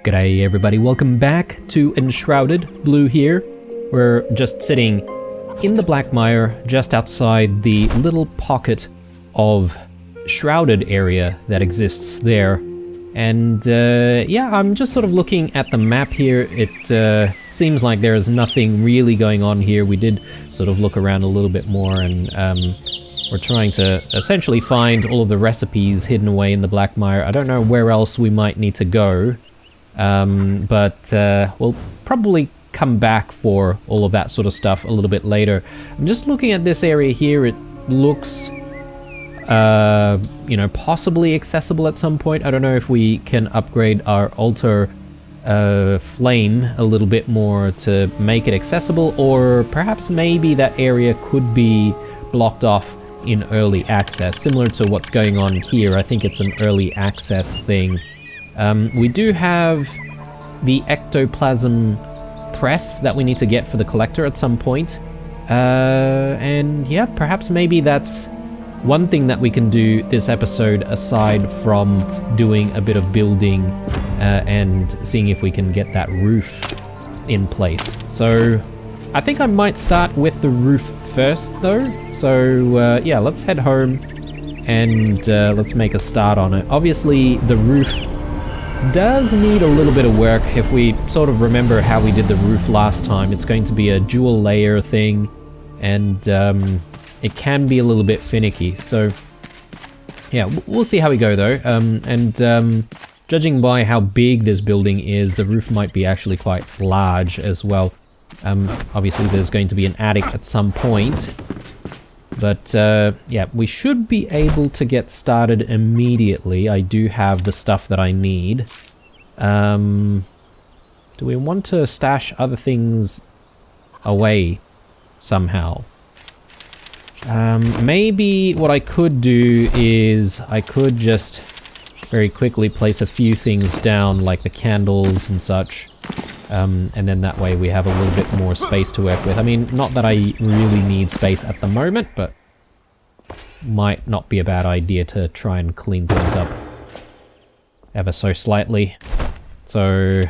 G'day everybody, welcome back to Enshrouded, Blue here. We're just sitting in the Black Mire, just outside the little pocket of shrouded area that exists there. And yeah, I'm just sort of looking at the map here. It seems like there's nothing really going on here. We did sort of look around a little bit more, and we're trying to essentially find all of the recipes hidden away in the Black Mire. I don't know where else we might need to go. But we'll probably come back for all of that sort of stuff a little bit later. I'm just looking at this area here. It looks, you know, possibly accessible at some point. I don't know if we can upgrade our altar flame a little bit more to make it accessible, or perhaps maybe that area could be blocked off in early access, similar to what's going on here. I think it's an early access thing. We do have the ectoplasm press that we need to get for the collector at some point. And yeah, perhaps maybe that's one thing that we can do this episode aside from doing a bit of building and seeing if we can get that roof in place. So I think I might start with the roof first though. So yeah, let's head home and let's make a start on it. Obviously the roof does need a little bit of work. If we sort of remember how we did the roof last time, it's going to be a dual layer thing, and it can be a little bit finicky. So yeah, we'll see how we go though. And judging by how big this building is, the roof might be actually quite large as well. Obviously there's going to be an attic at some point. But yeah, we should be able to get started immediately. I do have the stuff that I need. Do we want to stash other things away somehow? Maybe what I could do is I could just very quickly place a few things down, like the candles and such. And then that way we have a little bit more space to work with. I mean, not that I really need space at the moment, but might not be a bad idea to try and clean things up ever so slightly. So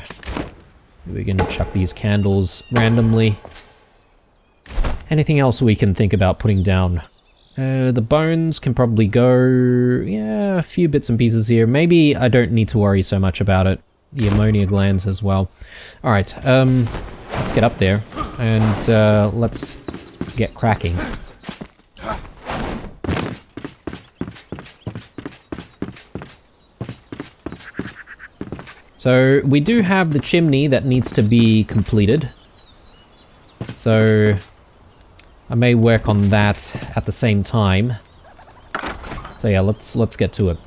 we're gonna chuck these candles randomly. Anything else we can think about putting down? The bones can probably go, yeah, a few bits and pieces here. Maybe I don't need to worry so much about it. The ammonia glands as well. Alright, let's get up there and let's get cracking. So we do have the chimney that needs to be completed. So I may work on that at the same time. So yeah, let's get to it.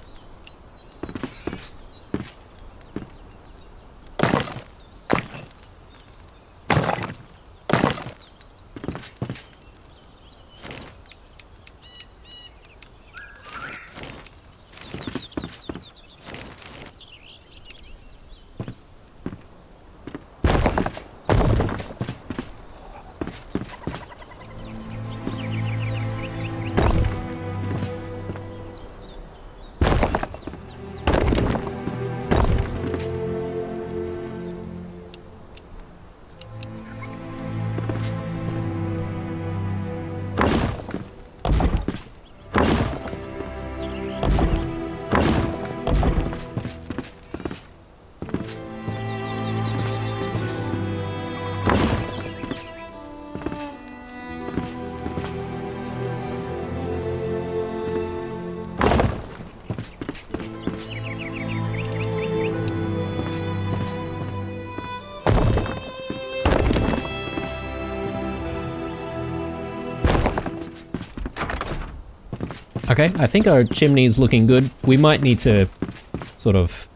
Okay, I think our chimney's looking good. We might need to sort of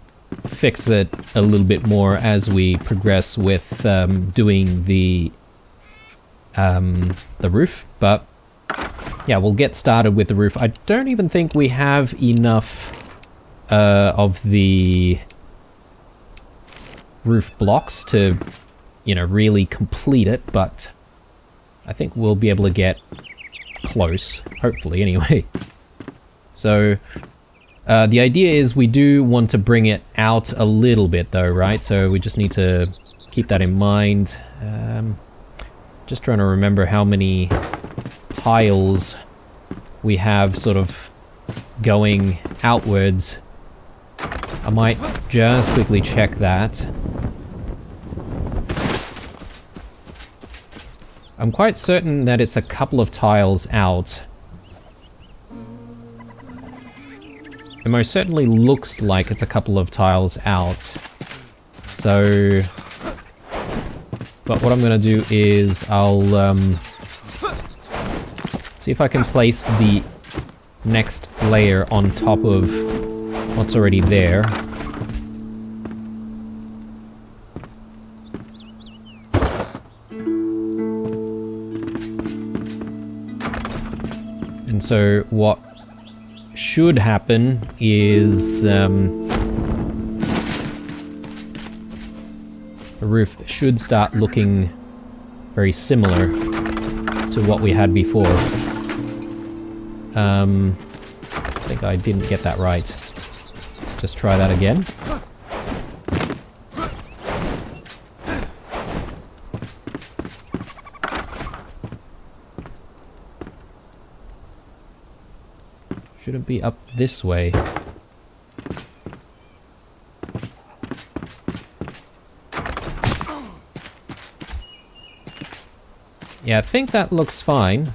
fix it a little bit more as we progress with doing the roof, but yeah, we'll get started with the roof. I don't even think we have enough of the roof blocks to, you know, really complete it, but I think we'll be able to get close, hopefully anyway. So The idea is we do want to bring it out a little bit though, right? So we just need to keep that in mind. Just trying to remember how many tiles we have sort of going outwards. I might just quickly check that. I'm quite certain that it's a couple of tiles out. It most certainly looks like it's a couple of tiles out. So, but what I'm going to do is I'll see if I can place the next layer on top of what's already there. And so what should happen is the roof should start looking very similar to what we had before. I think I didn't get that right. Just try that again. Should it be up this way? Yeah, I think that looks fine.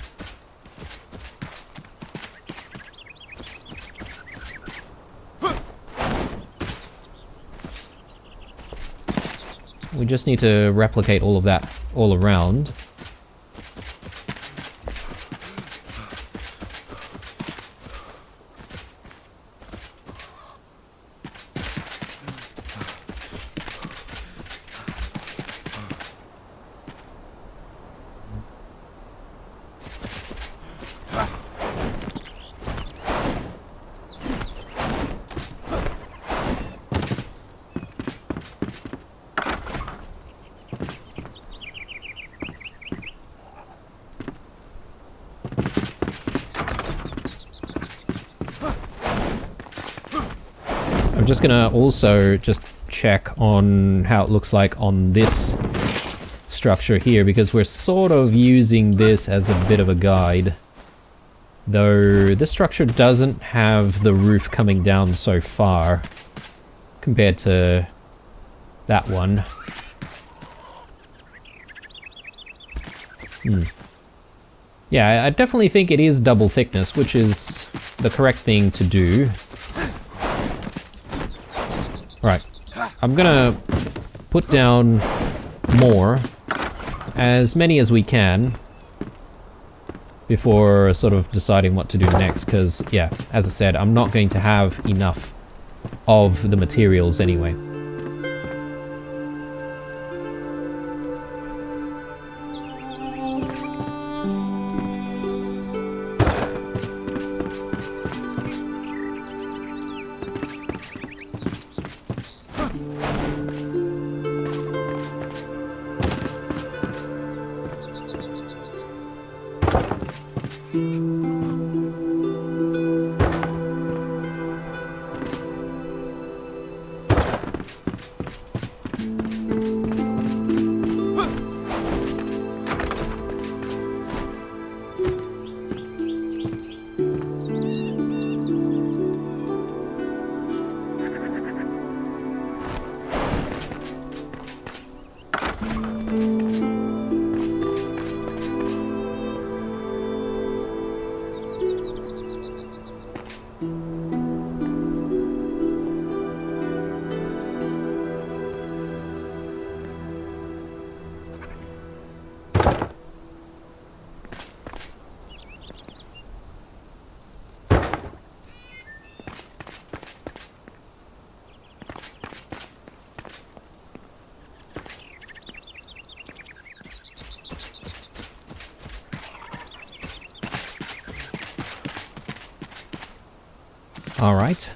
We just need to replicate all of that all around. I'm just gonna also just check on how it looks like on this structure here, because we're sort of using this as a bit of a guide. Though this structure doesn't have the roof coming down so far compared to that one. Yeah, I definitely think it is double thickness, which is the correct thing to do. Right, I'm gonna put down more, as many as we can, before sort of deciding what to do next, because, yeah, as I said, I'm not going to have enough of the materials anyway. Alright.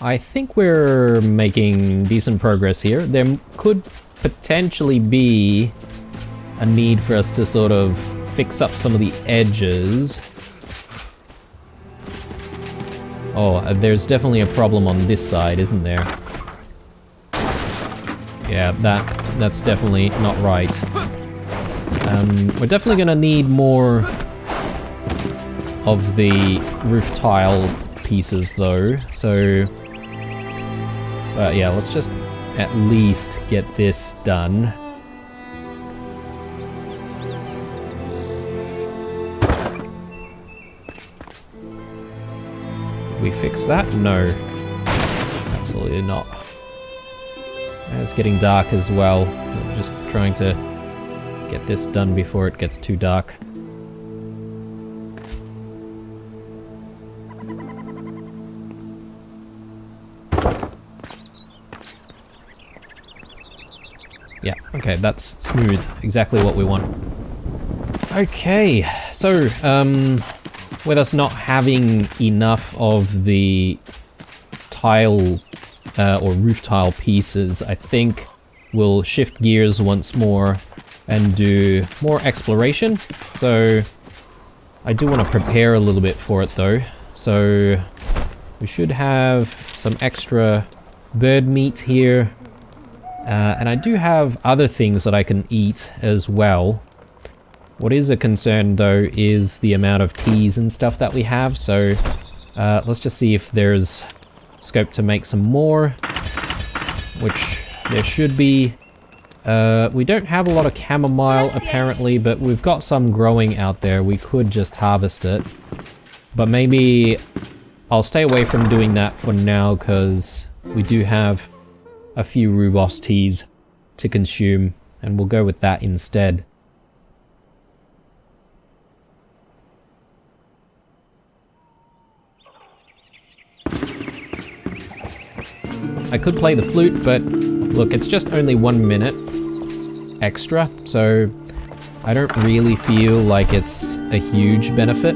I think we're making decent progress here. There could potentially be a need for us to sort of fix up some of the edges Oh, there's definitely a problem on this side, isn't there? Yeah, that's definitely not right. We're definitely gonna need more of the roof tile pieces though, so... yeah, let's just at least get this done. Did we fix that? No. Absolutely not. And it's getting dark as well. I'm just trying to get this done before it gets too dark. Yeah, okay, that's smooth. Exactly what we want. Okay, so, with us not having enough of the tile, or roof tile pieces, I think we'll shift gears once more and do more exploration. So, I do want to prepare a little bit for it though. So, we should have some extra bird meat here. And I do have other things that I can eat as well. What is a concern though is the amount of teas and stuff that we have, so let's just see if there's scope to make some more, which there should be. We don't have a lot of chamomile apparently, but we've got some growing out there. We could just harvest it, but maybe I'll stay away from doing that for now because we do have a few rooibos teas to consume, and we'll go with that instead. I could play the flute, but look, it's just only 1 minute extra, so I don't really feel like it's a huge benefit.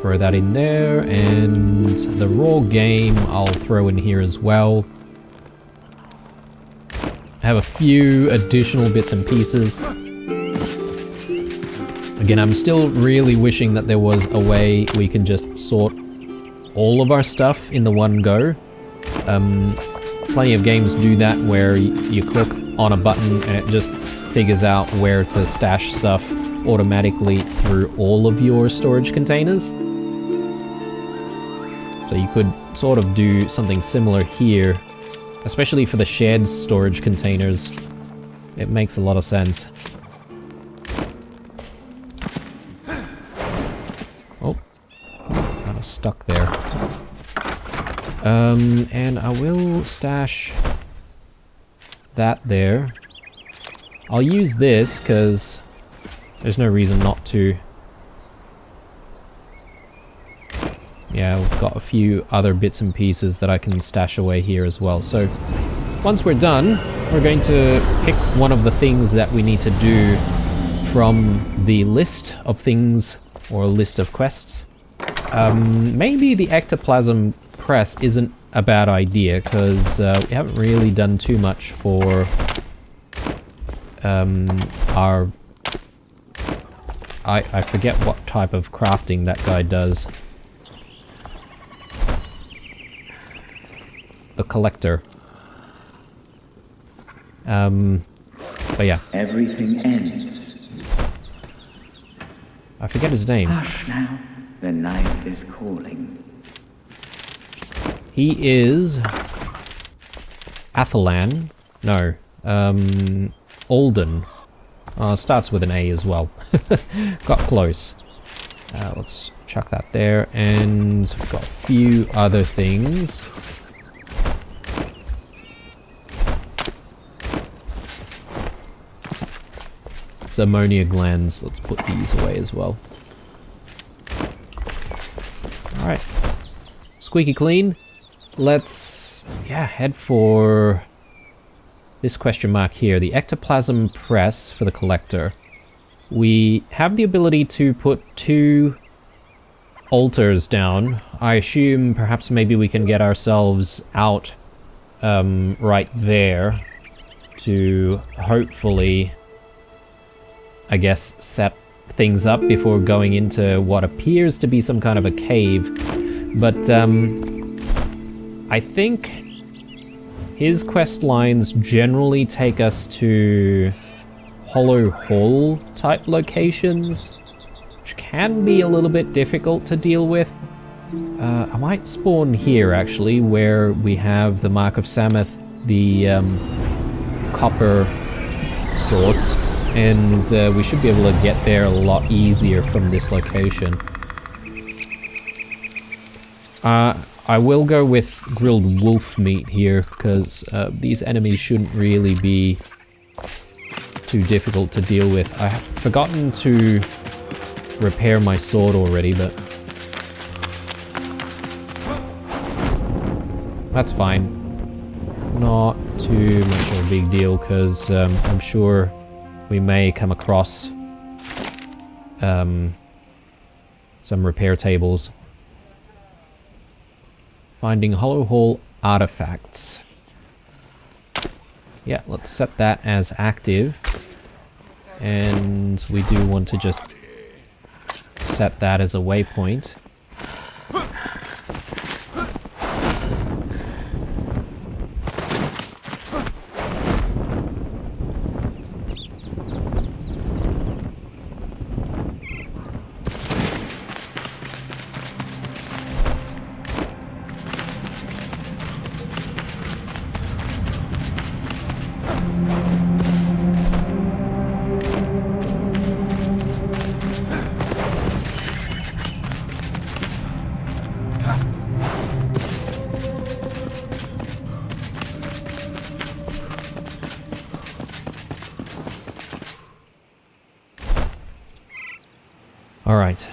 Throw that in there, and the raw game I'll throw in here as well. I have a few additional bits and pieces. Again, I'm still really wishing that there was a way we can just sort all of our stuff in the one go. Plenty of games do that where you click on a button and it just figures out where to stash stuff automatically through all of your storage containers. So you could sort of do something similar here, especially for the shared storage containers. It makes a lot of sense. Oh, kind of stuck there. And I will stash that there. I'll use this because there's no reason not to. Yeah, we've got a few other bits and pieces that I can stash away here as well. So once we're done, we're going to pick one of the things that we need to do from the list of things or list of quests. Maybe the ectoplasm press isn't a bad idea because we haven't really done too much for our... I forget what type of crafting that guy does. The collector. But yeah. Everything ends. I forget his name. Hush now. The night is calling. He is Athalan. No. Alden. Starts with an A as well. Got close. Let's chuck that there, and we've got a few other things. Ammonia glands, let's put these away as well. Alright. Squeaky clean. Let's, head for this question mark here, the ectoplasm press for the collector. We have the ability to put 2 altars down. I assume perhaps maybe we can get ourselves out right there to hopefully, I guess, set things up before going into what appears to be some kind of a cave. But I think his quest lines generally take us to Hollow Hall type locations, which can be a little bit difficult to deal with. I might spawn here actually, where we have the Mark of Samoth, the copper source, and we should be able to get there a lot easier from this location. I will go with grilled wolf meat here, because these enemies shouldn't really be too difficult to deal with. I've forgotten to repair my sword already, but that's fine. Not too much of a big deal, because I'm sure we may come across some repair tables. Finding Hollow Hall artifacts. Yeah, let's set that as active. And we do want to just set that as a waypoint. Alright,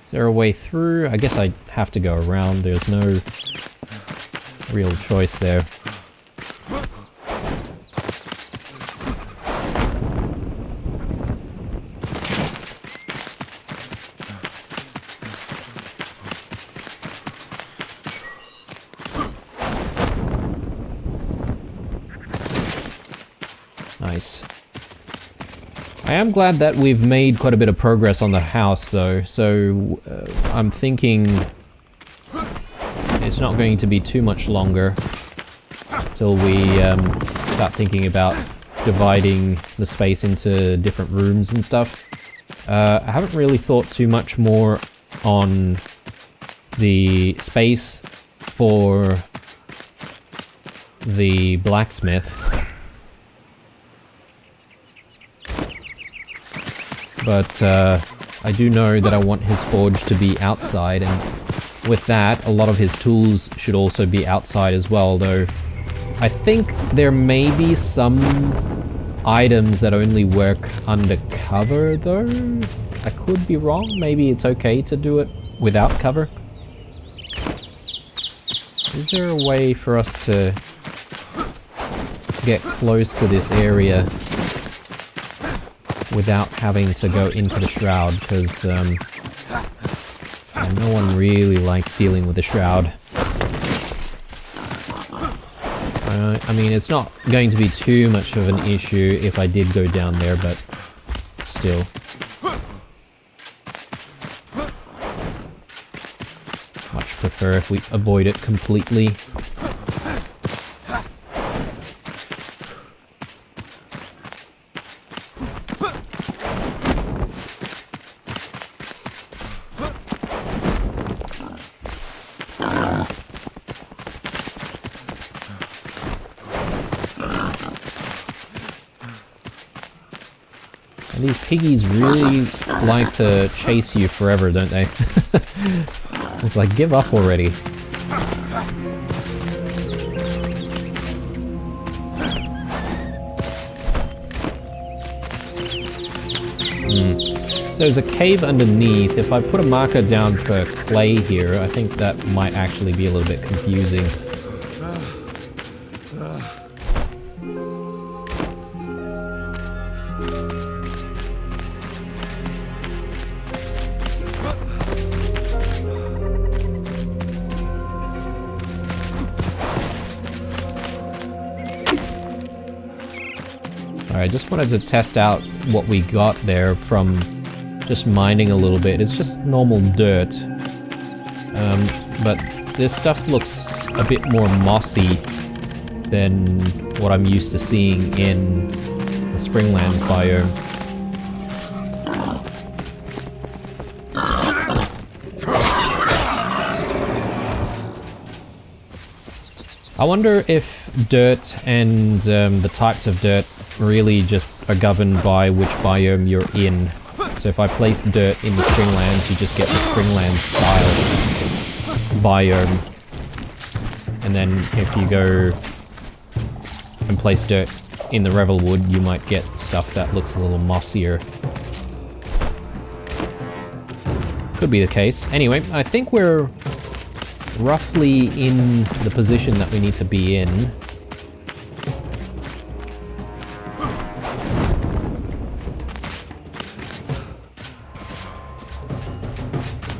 is there a way through? I guess I have to go around, there's no real choice there. Nice. I am glad that we've made quite a bit of progress on the house though, so I'm thinking it's not going to be too much longer till we start thinking about dividing the space into different rooms and stuff. I haven't really thought too much more on the space for the blacksmith. But I do know that I want his forge to be outside, and with that, a lot of his tools should also be outside as well, though I think there may be some items that only work undercover, though. I could be wrong. Maybe it's okay to do it without cover. Is there a way for us to get close to this area without having to go into the shroud, because no one really likes dealing with the shroud. I mean, it's not going to be too much of an issue if I did go down there, but still. Much prefer if we avoid it completely. And these piggies really like to chase you forever, don't they? It's like, give up already. There's a cave underneath. If I put a marker down for clay here, I think that might actually be a little bit confusing. Alright, just wanted to test out what we got there from just mining a little bit. It's just normal dirt. But this stuff looks a bit more mossy than what I'm used to seeing in the Springlands biome. I wonder if dirt and the types of dirt really just are governed by which biome you're in. So if I place dirt in the Springlands, you just get the Springlands style biome. And then if you go and place dirt in the Revelwood, you might get stuff that looks a little mossier. Could be the case. Anyway, I think we're roughly in the position that we need to be in.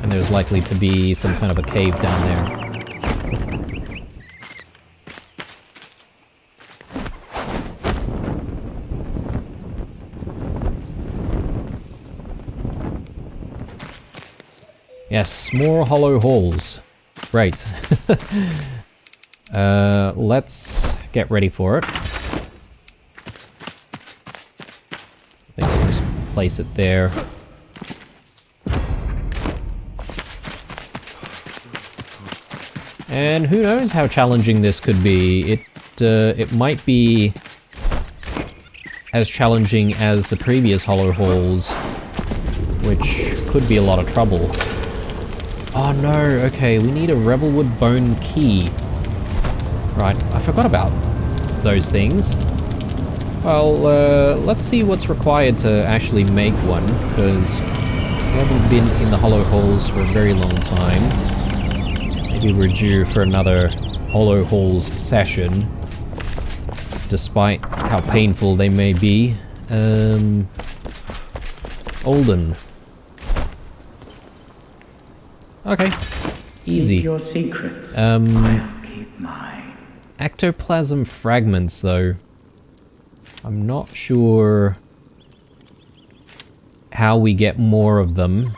And there's likely to be some kind of a cave down there. Yes, more hollow halls. Great. Let's get ready for it. I think we'll just place it there. And who knows how challenging this could be. It might be as challenging as the previous hollow halls, which could be a lot of trouble. Oh no, okay, we need a Revelwood bone key. Right, I forgot about those things. Well, let's see what's required to actually make one, because we haven't been in the hollow halls for a very long time. Maybe we're due for another hollow halls session, despite how painful they may be. Olden. Okay, easy. Keep your secrets. I'll keep mine. Ectoplasm fragments, though. I'm not sure how we get more of them,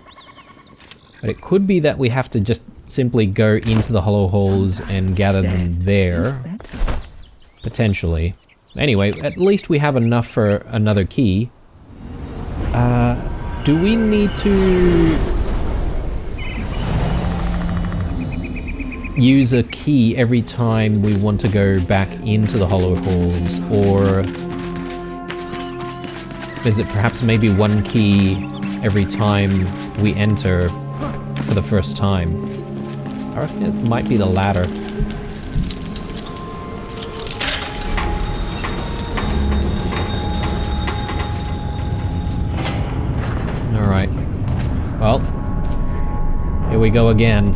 but it could be that we have to just simply go into the hollow halls and gather them there. Potentially. Anyway, at least we have enough for another key. Do we need to use a key every time we want to go back into the hollow halls, or is it perhaps maybe one key every time we enter for the first time? I reckon it might be the latter. Alright. Well, here we go again.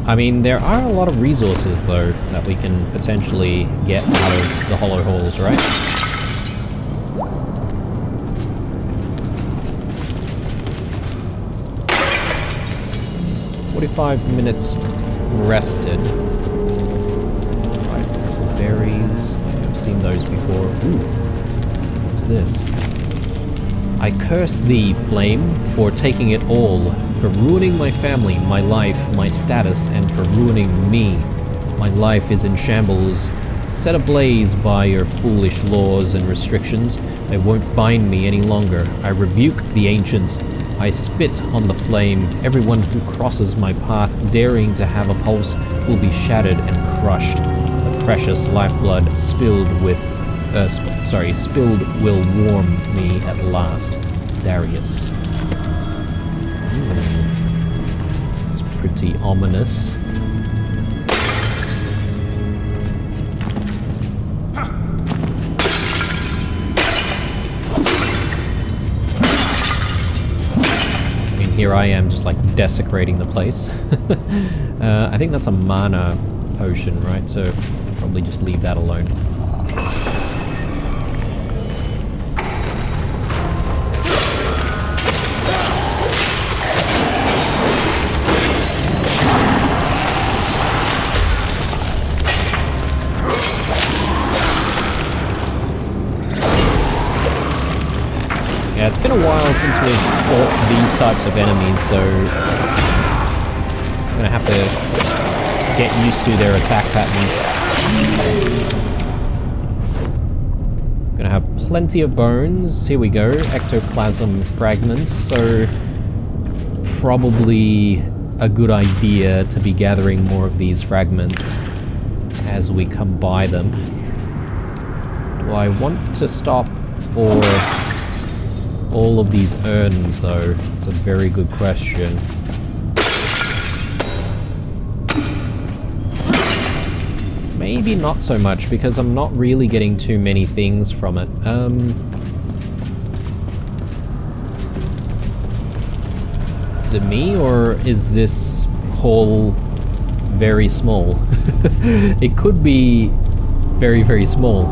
I mean, there are a lot of resources, though, that we can potentially get out of the hollow halls, right? "45 minutes rested." Right, berries. I've seen those before. Ooh, what's this? "I curse thee, Flame, for taking it all, for ruining my family, my life, my status, and for ruining me. My life is in shambles. Set ablaze by your foolish laws and restrictions. They won't bind me any longer. I rebuke the ancients. I spit on the flame. Everyone who crosses my path, daring to have a pulse, will be shattered and crushed. The precious lifeblood spilled will warm me at last. Darius." It's pretty ominous. Here I am, just like desecrating the place. I think that's a mana potion, right? So probably just leave that alone. it's been a while since we've fought these types of enemies, so I'm gonna have to get used to their attack patterns. Gonna have plenty of bones. Here we go, ectoplasm fragments, so probably a good idea to be gathering more of these fragments as we come by them. Do I want to stop for all of these urns though? It's a very good question. Maybe not so much, because I'm not really getting too many things from it. Is it me, or is this hall very small? It could be very, very small,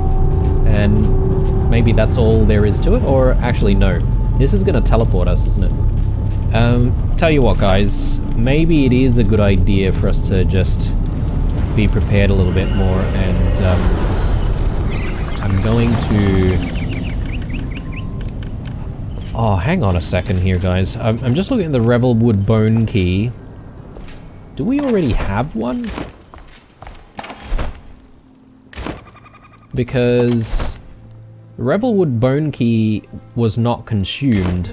and maybe that's all there is to it, or actually no. This is gonna teleport us, isn't it? Tell you what, guys, maybe it is a good idea for us to just be prepared a little bit more, and I'm going to... Oh, hang on a second here, guys. I'm just looking at the Revelwood bone key. Do we already have one? Because the Revelwood bone key was not consumed.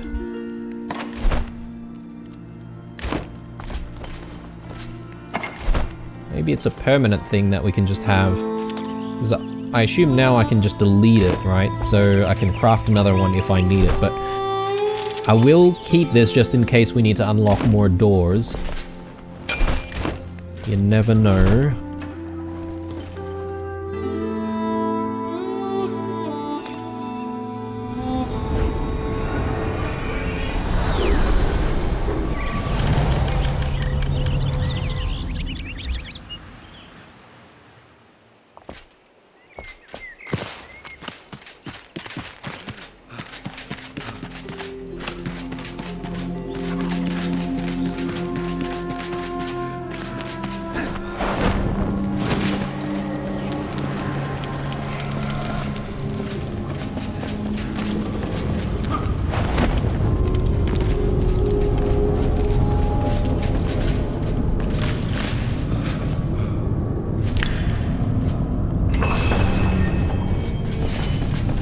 Maybe it's a permanent thing that we can just have. Because I assume now I can just delete it, right? So I can craft another one if I need it, but I will keep this just in case we need to unlock more doors. You never know.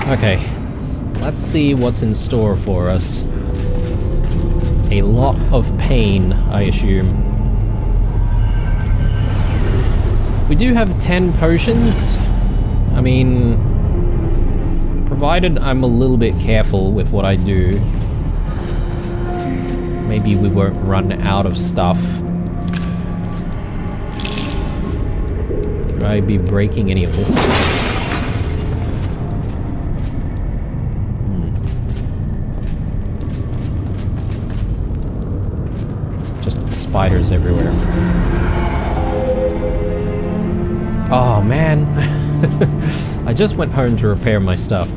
Okay, let's see what's in store for us. A lot of pain, I assume. We do have 10 potions. I mean, provided I'm a little bit careful with what I do, maybe we won't run out of stuff. Should I be breaking any of this? Spiders everywhere. Oh man, I just went home to repair my stuff.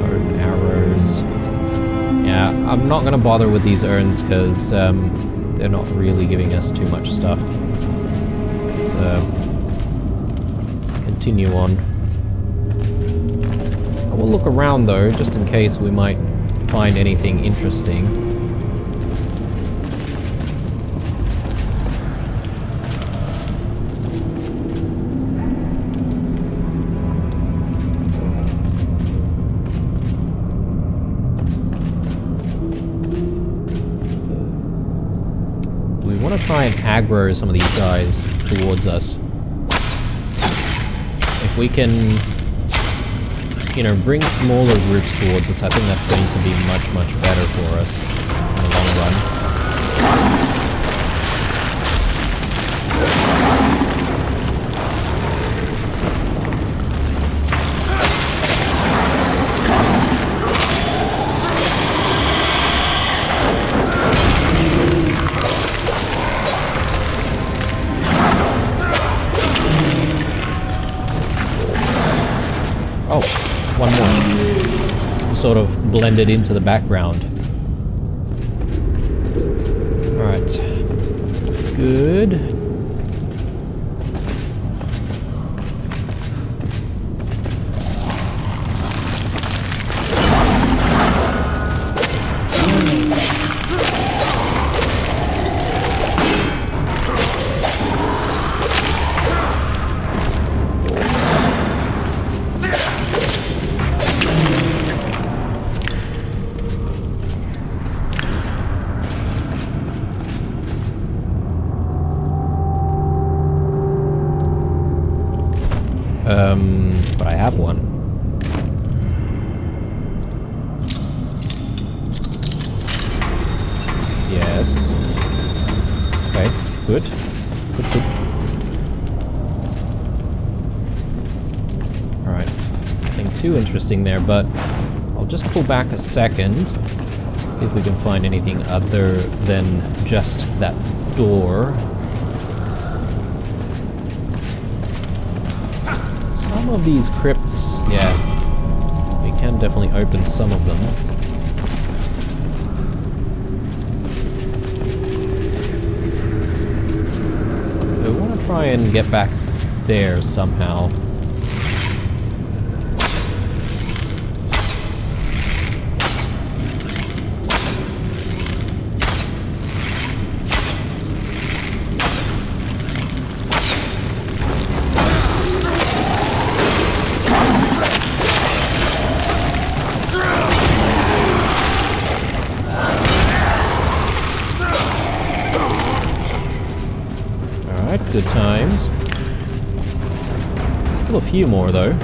Bone arrows. Yeah, I'm not gonna bother with these urns because they're not really giving us too much stuff. So continue on. I will look around though, just in case we might find anything interesting. Try and aggro some of these guys towards us. If we can, you know, bring smaller groups towards us, I think that's going to be much, much better for us in the long run. Oh, one more. Sort of blended into the background. Alright. Good. But I have one. Yes. Okay, good. Good. Alright. Nothing too interesting there, but I'll just pull back a second. See if we can find anything other than just that door. Some of these crypts, yeah, we can definitely open some of them. I want to try and get back there somehow. Good times. Still a few more though.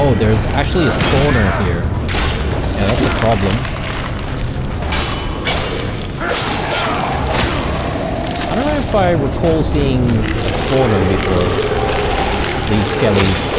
Oh, there's actually a spawner here. Yeah, that's a problem. I don't know if I recall seeing a spawner before. These skellies.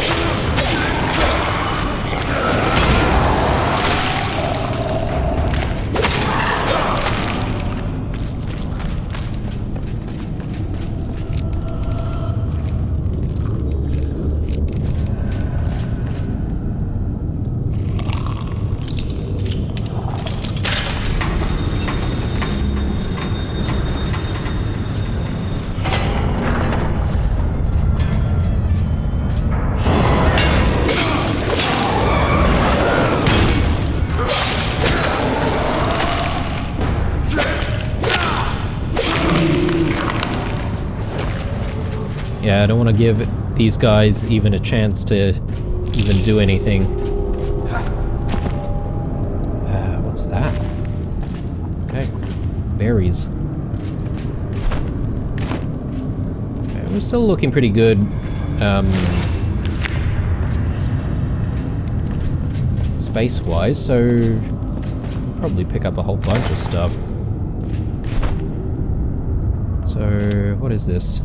Yeah, I don't want to give these guys even a chance to even do anything. What's that? Okay, berries. Okay, we're still looking pretty good. Space-wise, so probably pick up a whole bunch of stuff. So, what is this?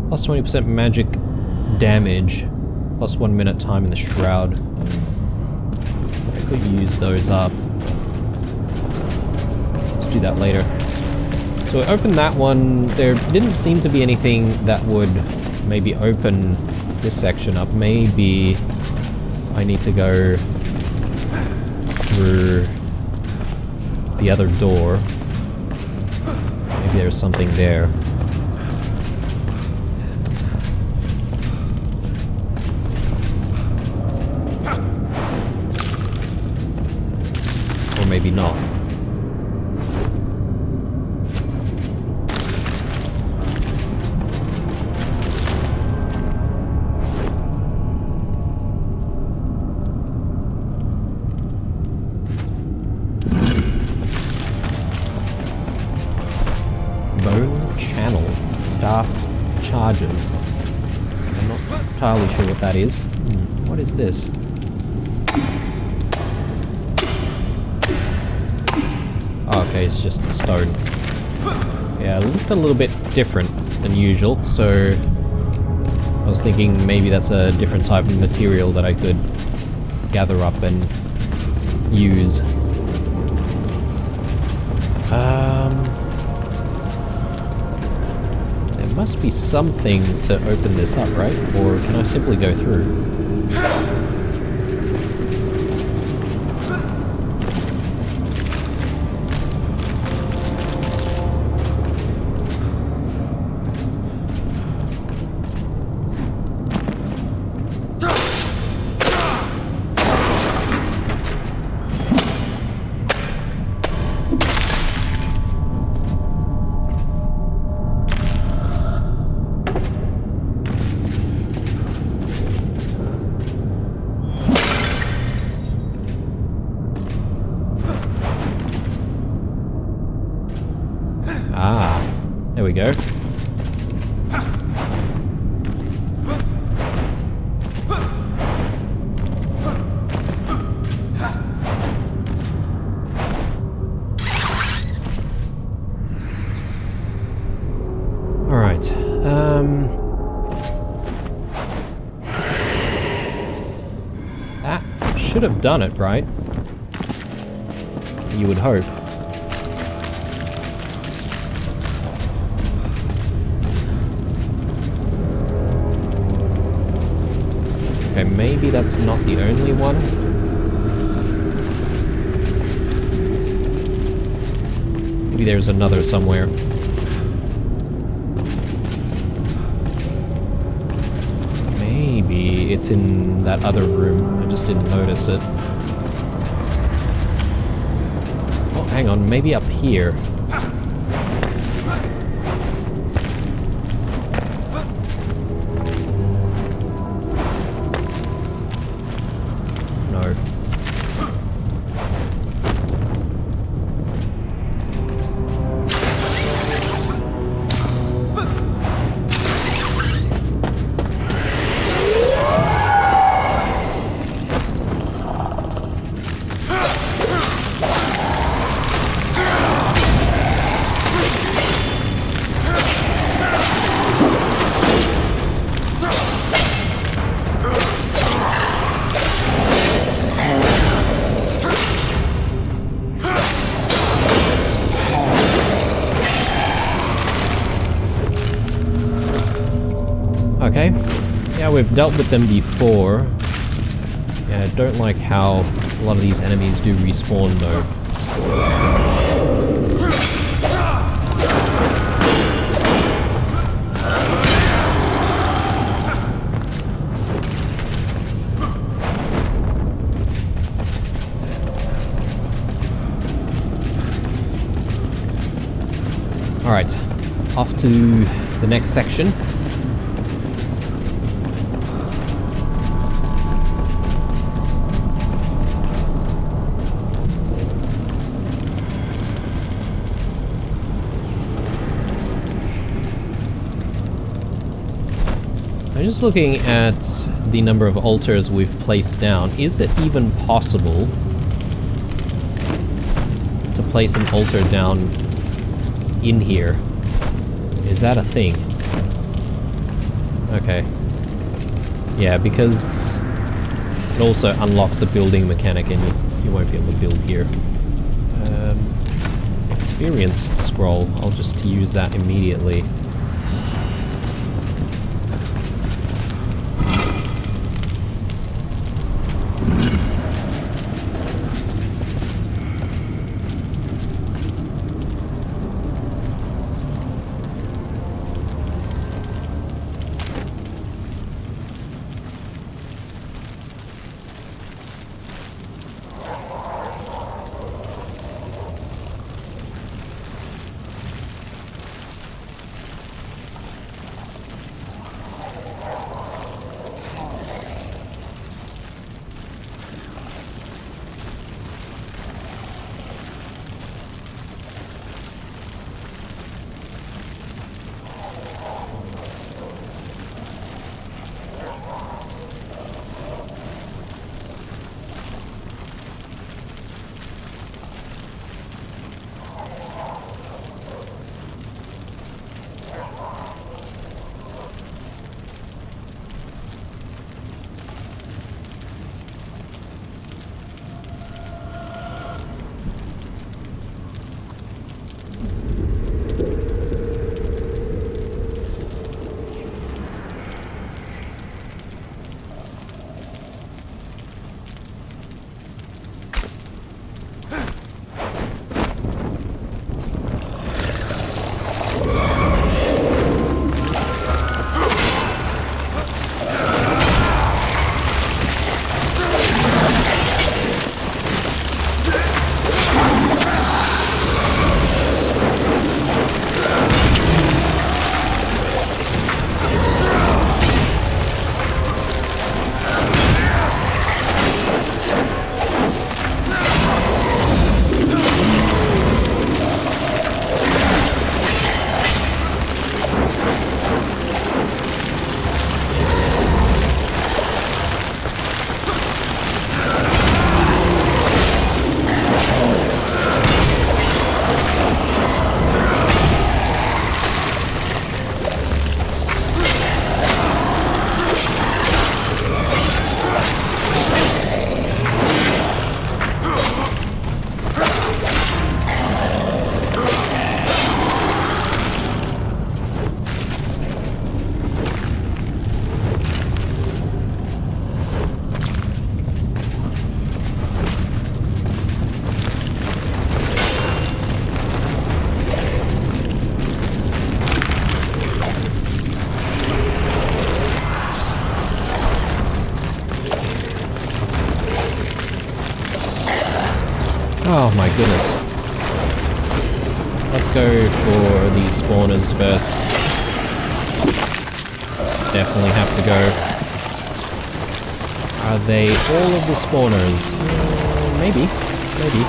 Plus 20% magic damage, plus 1 minute time in the shroud. I could use those up. Let's do that later. So I opened that one. There didn't seem to be anything that would maybe open this section up. Maybe I need to go through the other door. Maybe there's something there. Maybe not. Bone channel. Staff charges. I'm not entirely sure what that is. What is this? Okay, it's just stone. Yeah, it looked a little bit different than usual, so I was thinking maybe that's a different type of material that I could gather up and use. There must be something to open this up, right? Or can I simply go through? go. Alright, that should have done it, right? You would hope. Okay, maybe that's not the only one. Maybe there's another somewhere. Maybe it's in that other room. I just didn't notice it. Oh, hang on. Maybe up here. No. Okay. Yeah, we've dealt with them before. Yeah, I don't like how a lot of these enemies do respawn though. Alright, off to the next section. I'm just looking at the number of altars we've placed down. Is it even possible to place an altar down in here? Is that a thing? Okay. Yeah, because it also unlocks a building mechanic and you won't be able to build here. Experience scroll. I'll just use that immediately. Oh my goodness. Let's go for these spawners first. Definitely have to go. Are they all of the spawners? Maybe. Maybe.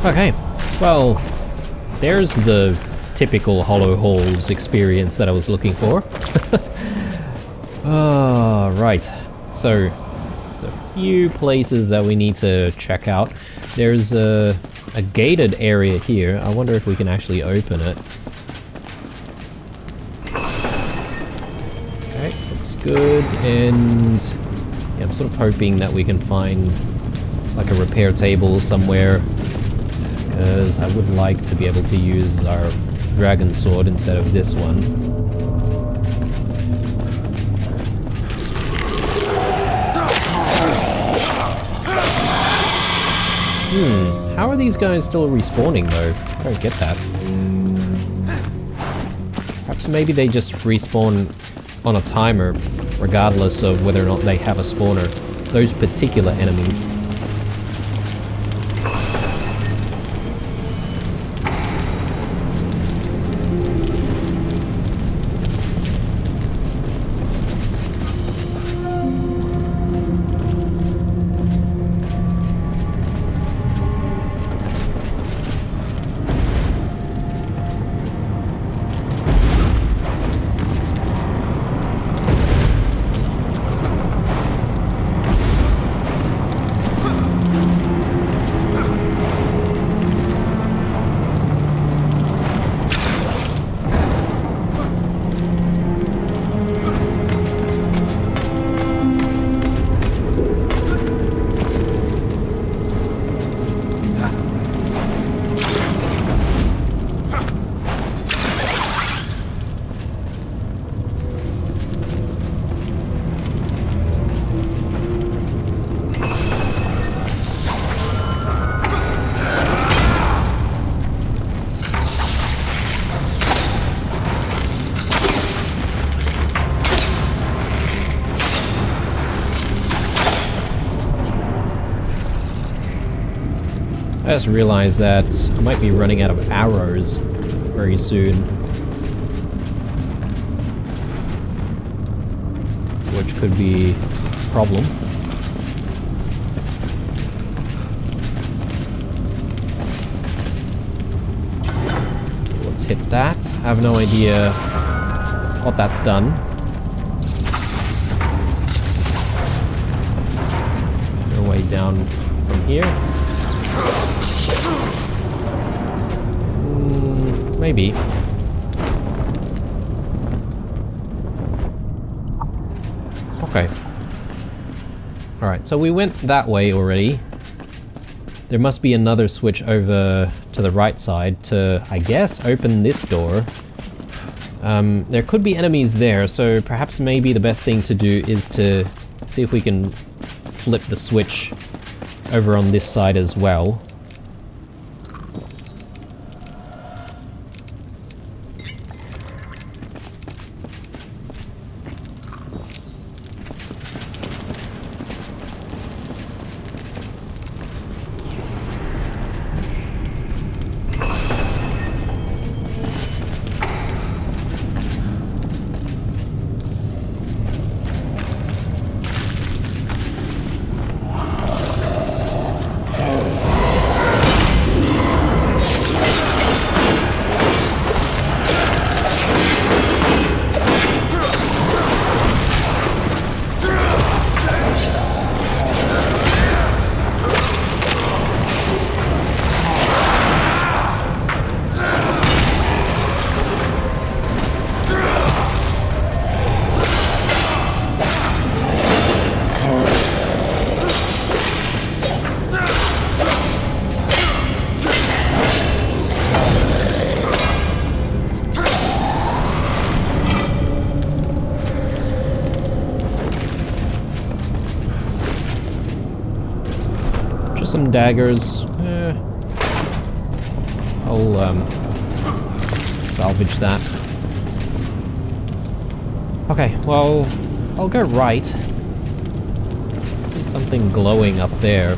Okay, well, there's the typical Hollow Halls experience that I was looking for. Right. So, there's a few places that we need to check out. There's a gated area here. I wonder if we can actually open it. Okay, looks good, and yeah, I'm sort of hoping that we can find like a repair table somewhere, because I would like to be able to use our dragon sword instead of this one. How are these guys still respawning though? I don't get that. Perhaps maybe they just respawn on a timer, regardless of whether or not they have a spawner. Those particular enemies. I just realized that I might be running out of arrows very soon. Which could be a problem. Let's hit that. I have no idea what that's done. No way down from here. Maybe. Okay. Alright, so we went that way already. There must be another switch over to the right side to, I guess, open this door. There could be enemies there, so perhaps maybe the best thing to do is to see if we can flip the switch over on this side as well. some daggers. I'll salvage that. Okay, well, I'll go right. See something glowing up there.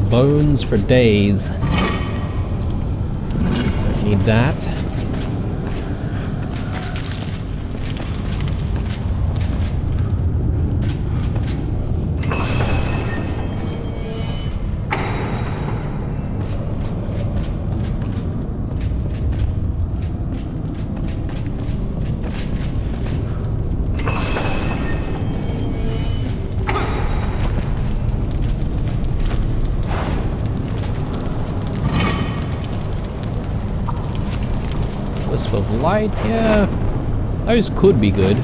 Bones for days. Need that. Wisp of light, yeah, those could be good.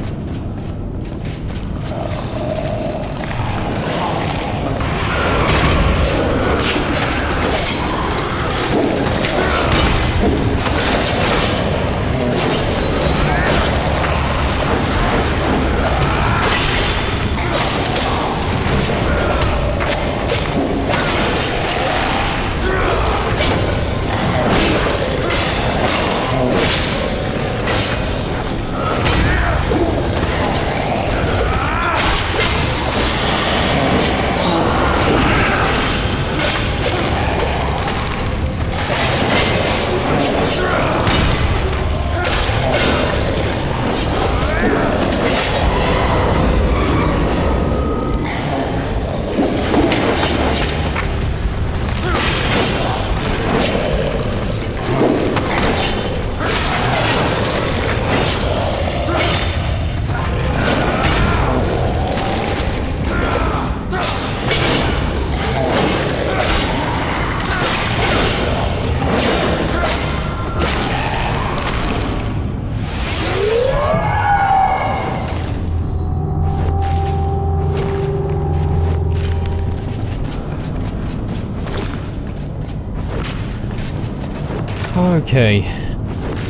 Okay,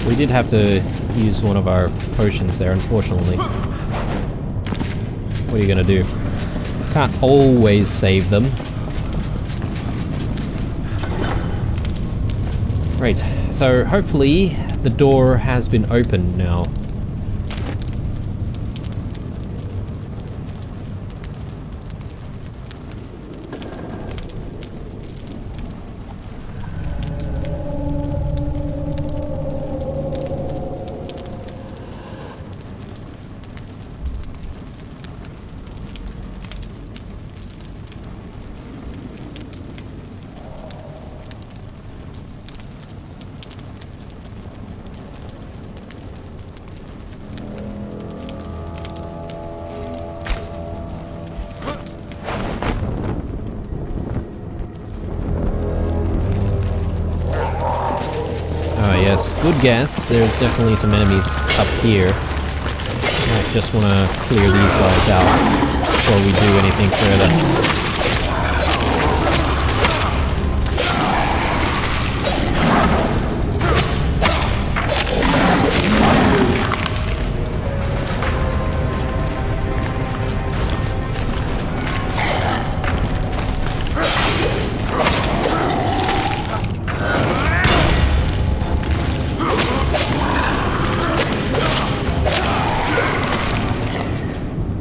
we did have to use one of our potions there, unfortunately. What are you gonna do? Can't always save them. Right, so hopefully the door has been opened now. Yes, good guess. There's definitely some enemies up here. Might just want to clear these guys out before we do anything further.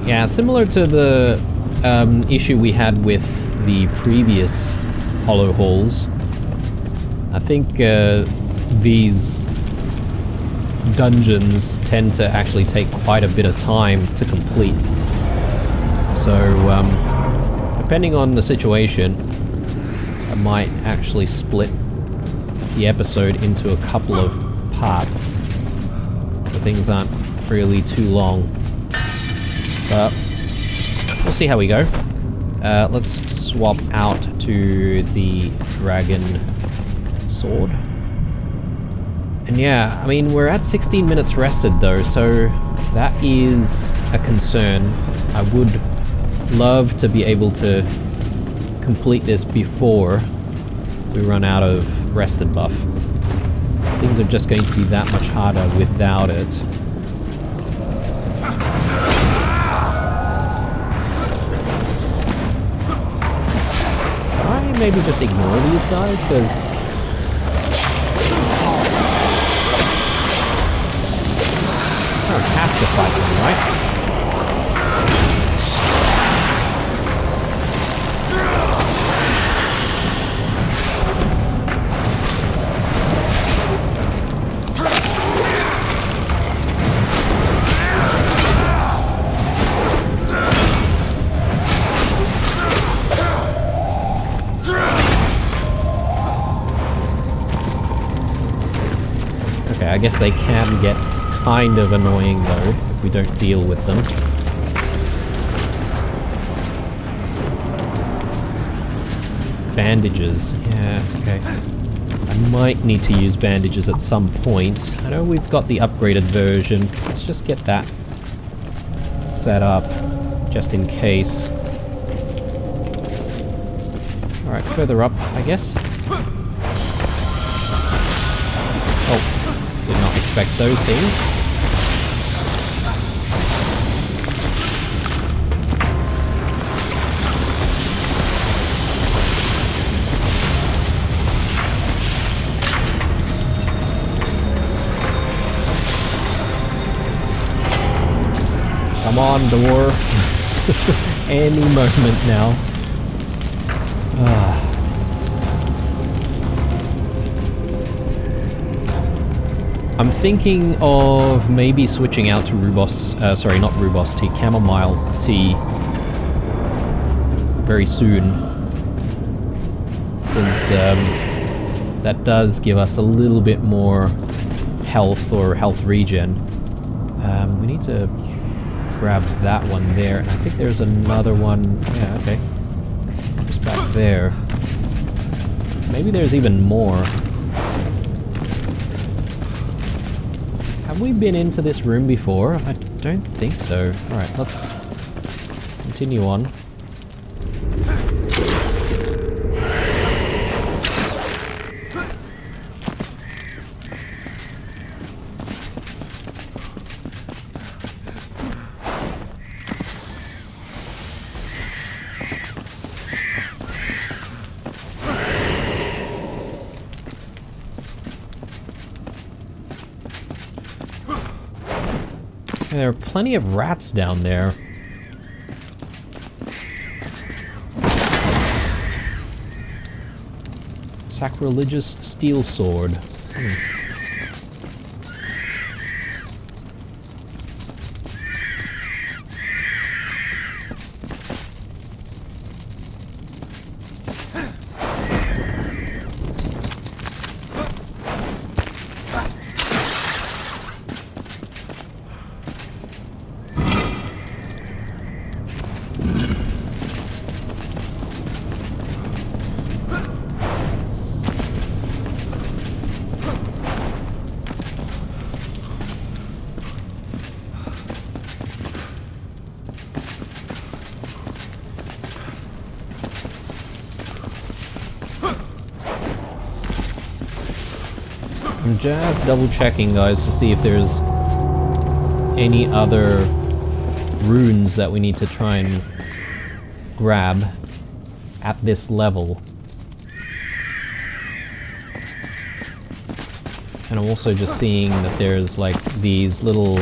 Yeah, similar to the issue we had with the previous hollow halls, I think these dungeons tend to actually take quite a bit of time to complete. So, depending on the situation, I might actually split the episode into a couple of parts, so things aren't really too long. But we'll see how we go. Let's swap out to the dragon sword. And yeah, I mean, we're at 16 minutes rested though, so that is a concern. I would love to be able to complete this before we run out of rested buff. Things are just going to be that much harder without it. Maybe just ignore these guys, because I don't have to fight them, right? I guess they can get kind of annoying though, if we don't deal with them. Bandages, yeah, okay. I might need to use bandages at some point. I know we've got the upgraded version. Let's just get that set up, just in case. Alright, further up, I guess. Did not expect those things. Come on, door. Any moment now. I'm thinking of maybe switching out to Rubos, sorry, not Rubos tea, chamomile tea very soon, since that does give us a little bit more health or health regen. We need to grab that one there, and I think there's another one, yeah, okay, just back there. Maybe there's even more. Have we been into this room before? I don't think so. Alright, let's continue on. There are plenty of rats down there. Sacrilegious steel sword. I'm just double checking, guys, to see if there's any other runes that we need to try and grab at this level. And I'm also just seeing that there's like these little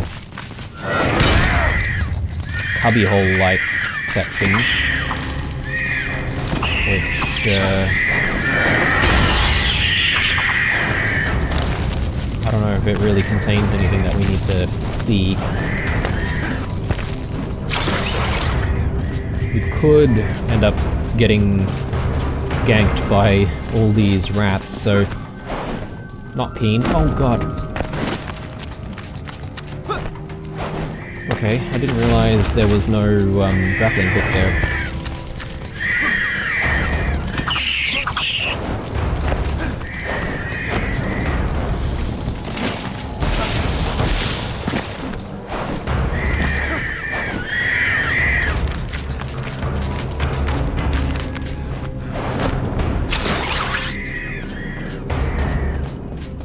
cubbyhole-like sections, which I don't know if it really contains anything that we need to see. We could end up getting ganked by all these rats, so Not peen. Oh god. Okay, I didn't realize there was no grappling hook there.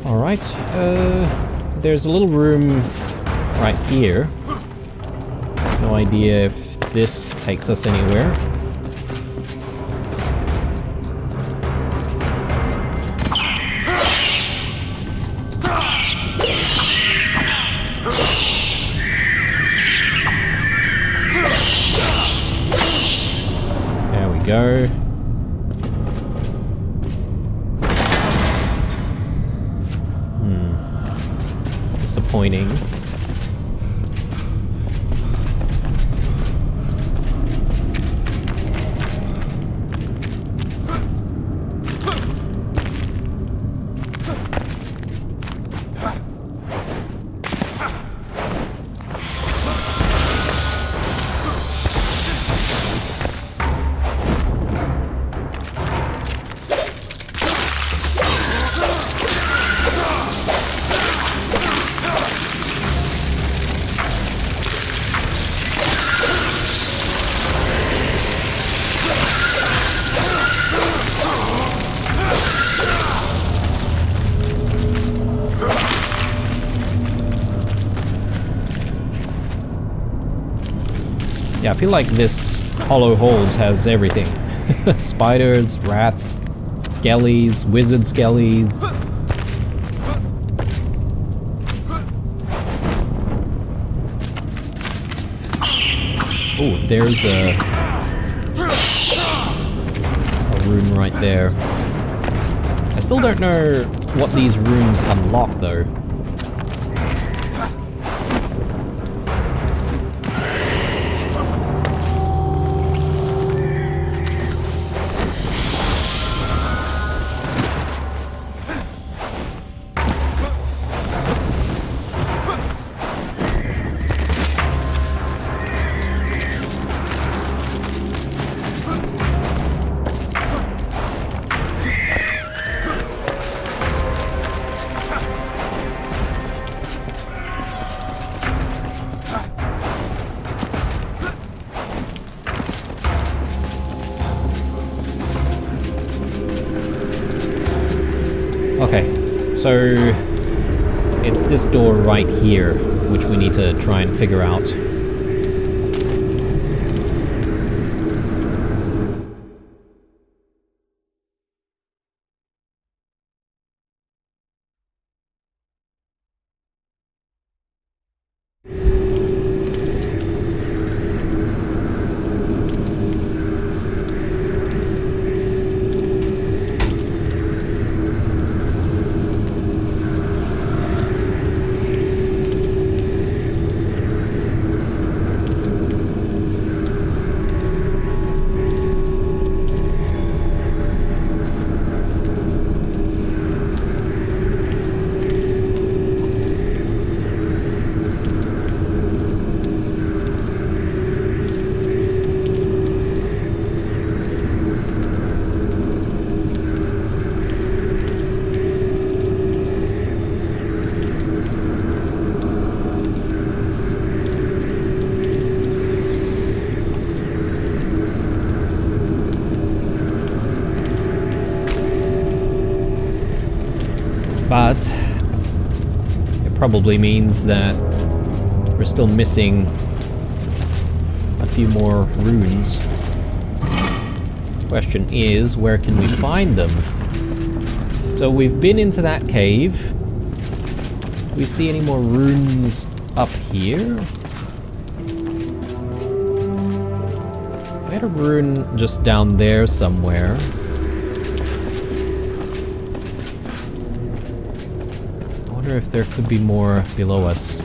Alright, there's a little room right here. No idea if this takes us anywhere. There we go. Disappointing. Yeah, I feel like this Hollow Halls has everything. Spiders, rats, skellies, wizard skellies. Oh, there's a rune right there. I still don't know what these runes unlock though. Okay, so it's this door right here, which we need to try and figure out. But it probably means that we're still missing a few more runes. Question is, where can we find them? So we've been into that cave. Do we see any more runes up here? I had a rune just down there somewhere. I wonder if there could be more below us.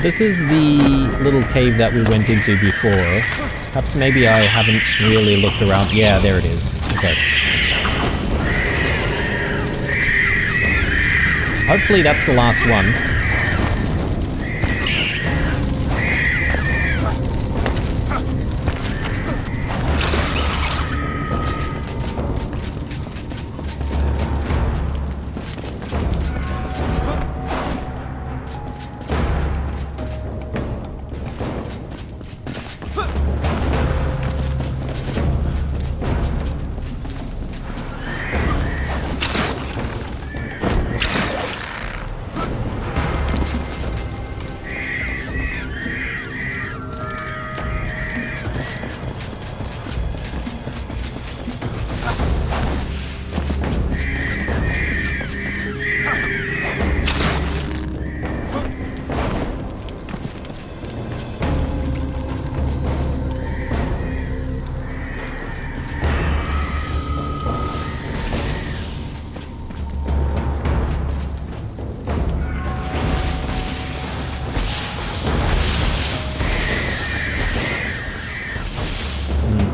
this is the little cave that we went into before. Perhaps maybe I haven't really looked around. Yeah, there it is. Okay. Hopefully that's the last one.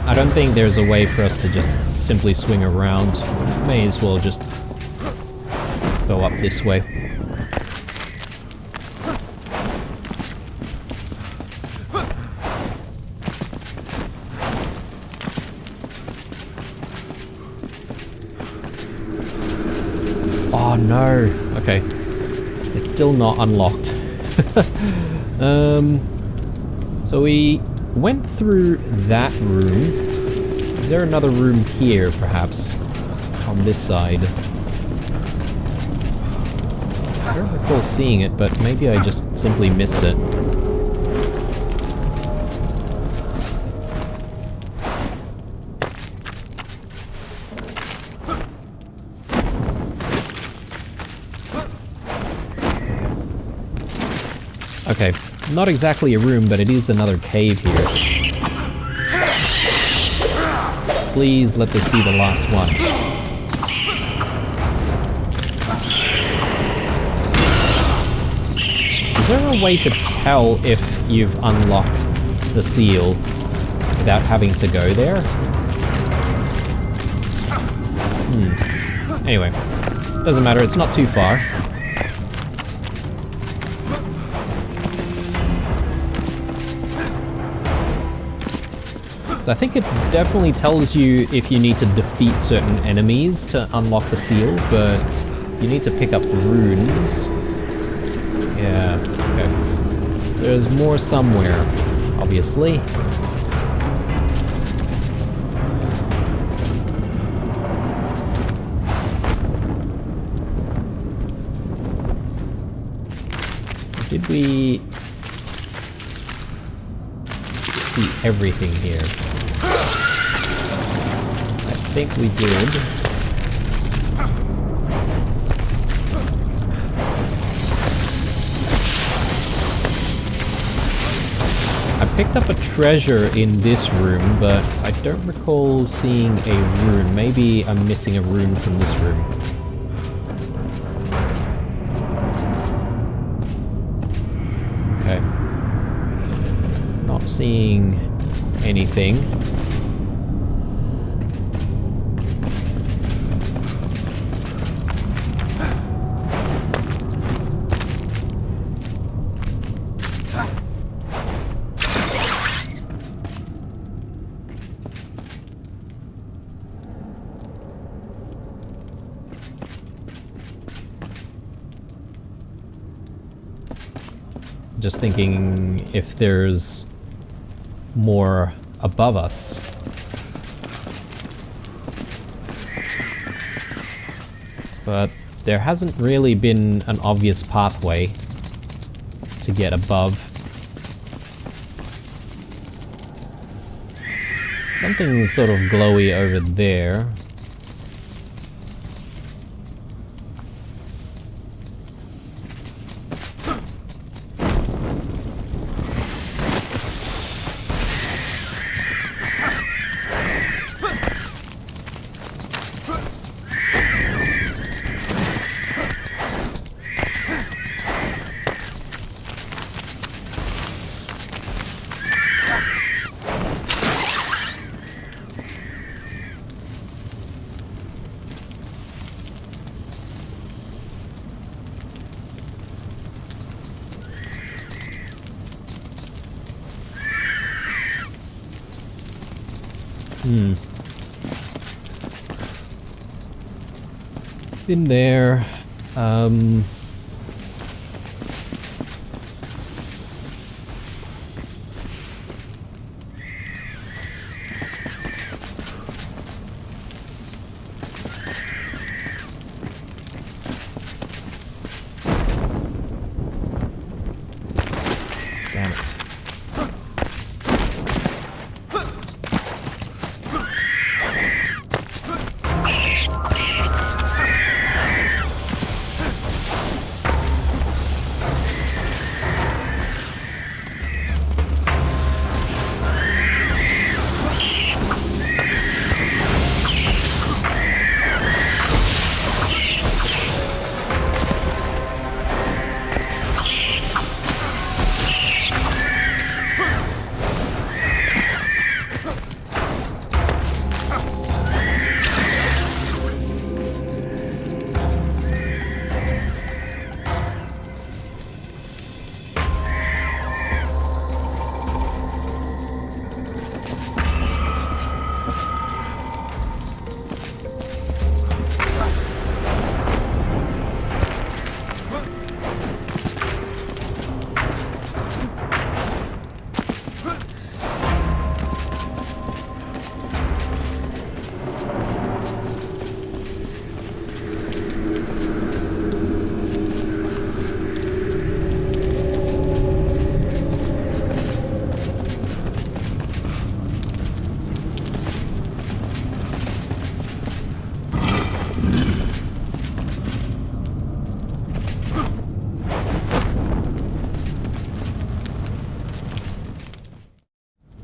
I don't think there's a way for us to just simply swing around. May as well just go up this way. Oh no! Okay. It's still not unlocked. So we went through that room. Is there another room here, perhaps? On this side? I don't recall seeing it, but maybe I just simply missed it. Okay, not exactly a room, but it is another cave here. Please let this be the last one. Is there a way to tell if you've unlocked the seal without having to go there? Anyway, doesn't matter, it's not too far. So I think it definitely tells you if you need to defeat certain enemies to unlock the seal, but you need to pick up the runes. Yeah, okay. There's more somewhere, obviously. Did we see everything here? I think we did. I picked up a treasure in this room, but I don't recall seeing a rune. Maybe I'm missing a rune from this room. Okay. Not seeing anything. Just thinking if there's more above us. But there hasn't really been an obvious pathway to get above. Something's sort of glowy over there. In there. Damn it.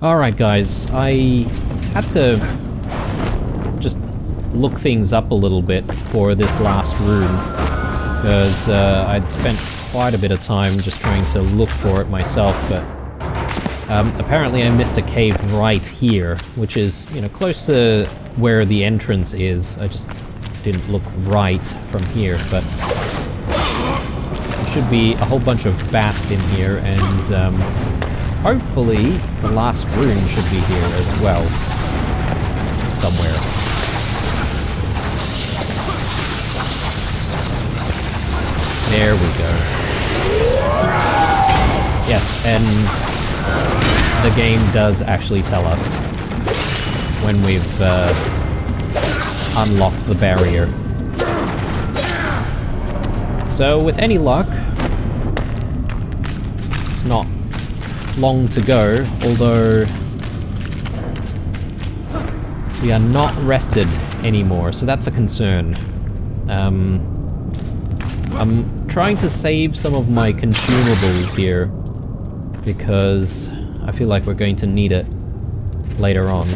Alright guys, I had to just look things up a little bit for this last room, because I'd spent quite a bit of time just trying to look for it myself, but apparently I missed a cave right here, which is, you know, close to where the entrance is. I just didn't look right from here, but there should be a whole bunch of bats in here, and hopefully the last room should be here as well, somewhere. There we go. Yes, and the game does actually tell us when we've unlocked the barrier. So with any luck, it's not long to go, although we are not rested anymore, so that's a concern. I'm trying to save some of my consumables here because I feel like we're going to need it later on.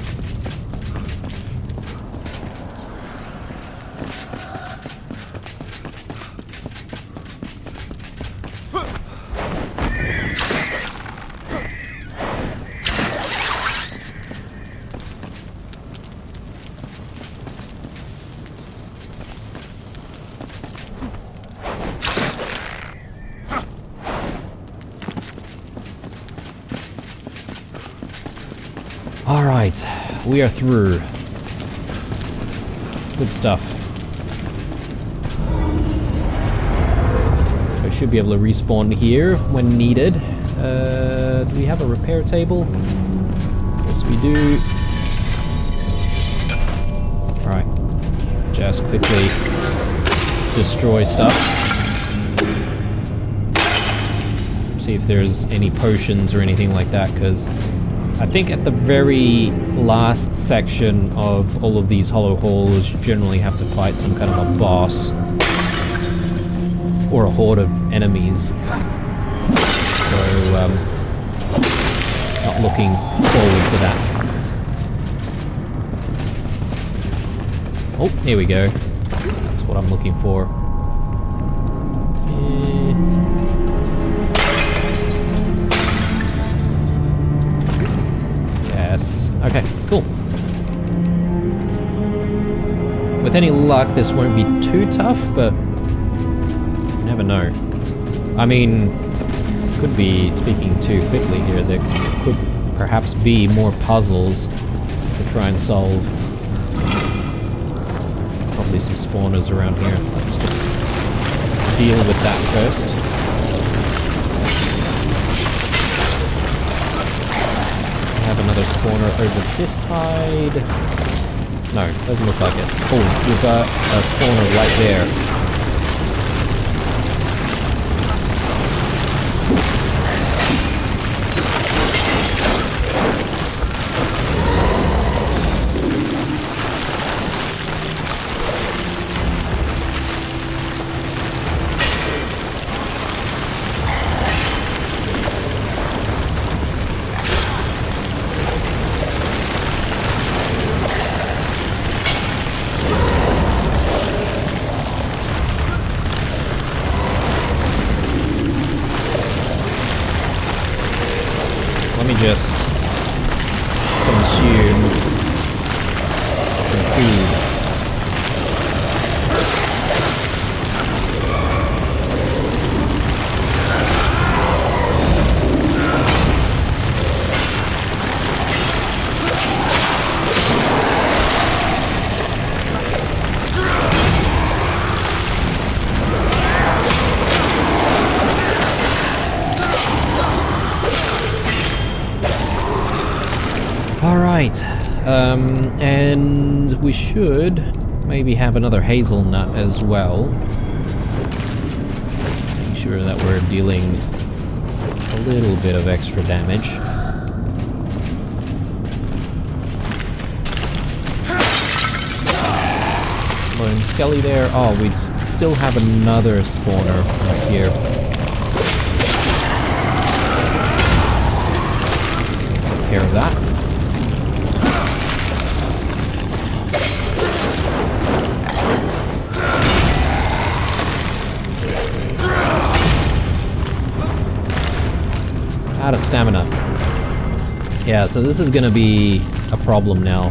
Alright, we are through. Good stuff. I should be able to respawn here when needed. Do we have a repair table? Yes, we do. Alright. Just quickly destroy stuff. See if there's any potions or anything like that, because I think at the very last section of all of these hollow halls, you generally have to fight some kind of a boss or a horde of enemies. So, not looking forward to that. Oh, here we go. That's what I'm looking for. Okay, cool. With any luck, this won't be too tough, but you never know. I mean, could be speaking too quickly here. There could perhaps be more puzzles to try and solve. Probably some spawners around here. Let's just deal with that first. We have another spawner over this side. No, doesn't look like it. Oh, we've got a spawner right there. Just consume some food. Alright, and we should maybe have another hazelnut as well. Make sure that we're dealing a little bit of extra damage. Lone Skelly there. Oh, we'd still have another spawner right here. Take care of that. Out of stamina. Yeah, so this is gonna be a problem now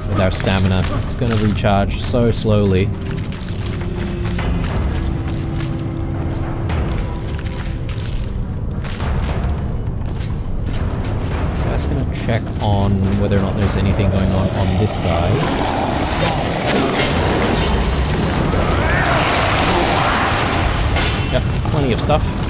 with our stamina. It's gonna recharge so slowly. Just gonna check on whether or not there's anything going on this side. Yep, plenty of stuff.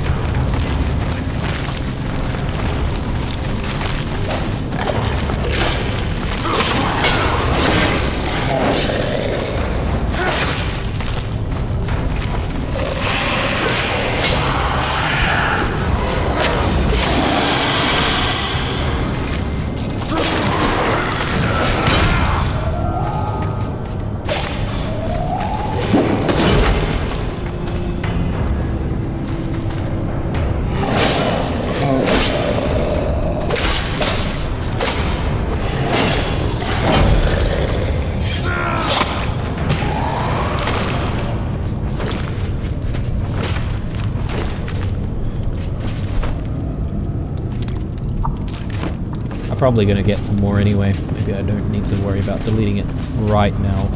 Probably gonna get some more anyway. Maybe I don't need to worry about deleting it right now.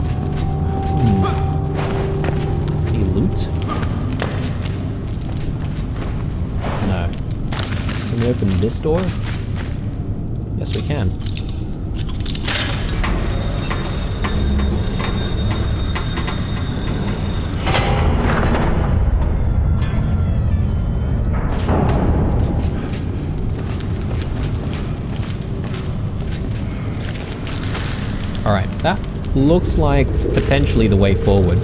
Any loot? No. Can we open this door? Yes, we can. Alright, that looks like potentially the way forward.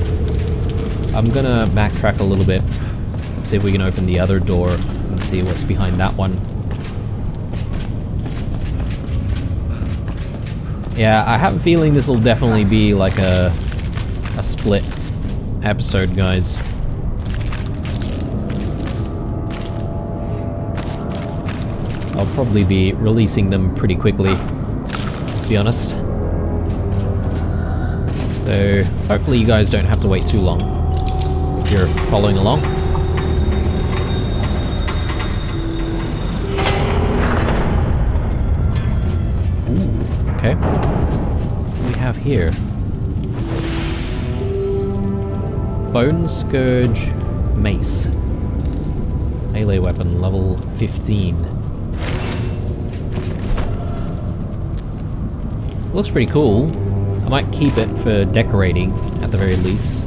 I'm gonna backtrack a little bit, see if we can open the other door and see what's behind that one. Yeah, I have a feeling this will definitely be like a split episode, guys. I'll probably be releasing them pretty quickly, to be honest. So, hopefully you guys don't have to wait too long if you're following along. Ooh, okay. What do we have here? Bone Scourge Mace. Melee weapon, level 15. Looks pretty cool. I might keep it for decorating, at the very least.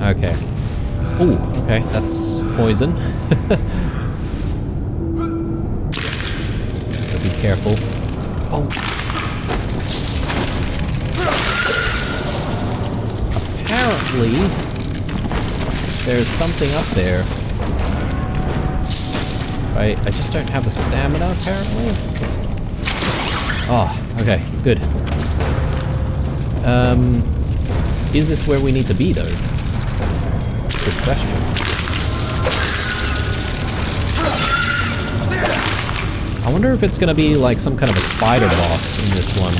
Okay. Ooh, okay, that's poison. So be careful. Oh. Apparently, there's something up there. Right, I just don't have the stamina, apparently. Oh, okay, good. Is this where we need to be, though? Good question. I wonder if it's gonna be like some kind of a spider boss in this one.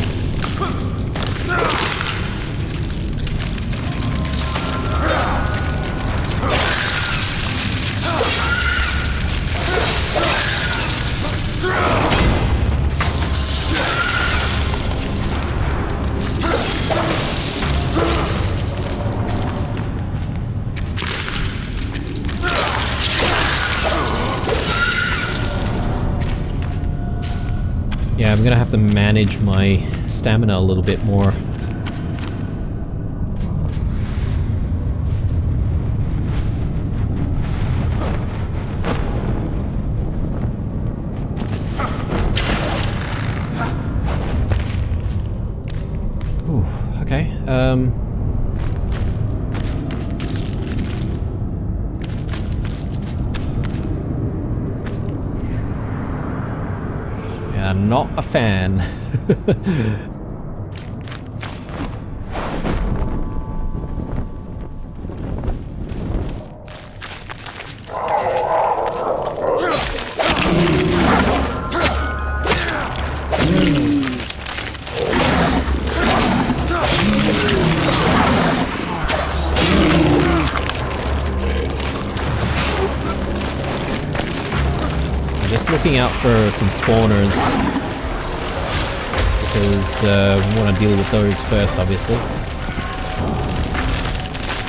Yeah, I'm gonna have to manage my stamina a little bit more. Ooh, okay, I'm not a fan. Just looking out for some spawners, because we want to deal with those first, obviously.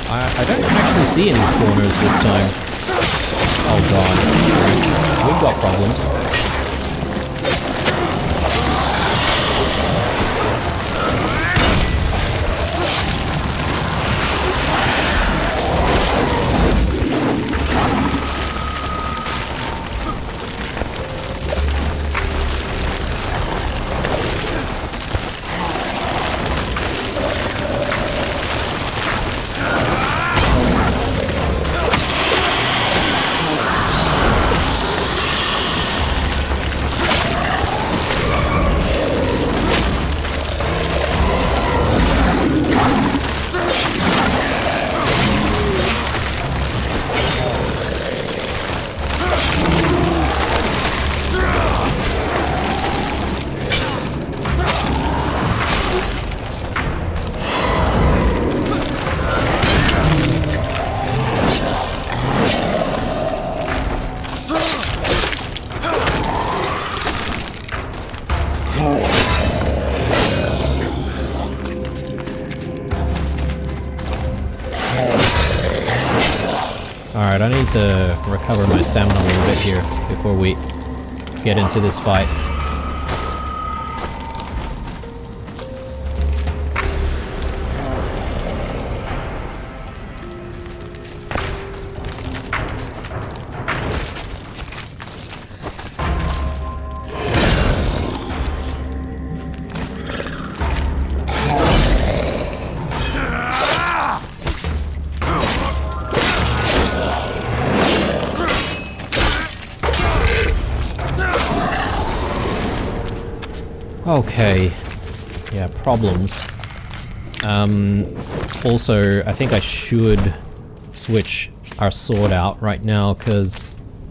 I don't actually see any spawners this time. Oh god, we've got problems. Alright, I need to recover my stamina a little bit here before we get into this fight. Okay, yeah, problems. Also, I think I should switch our sword out right now, because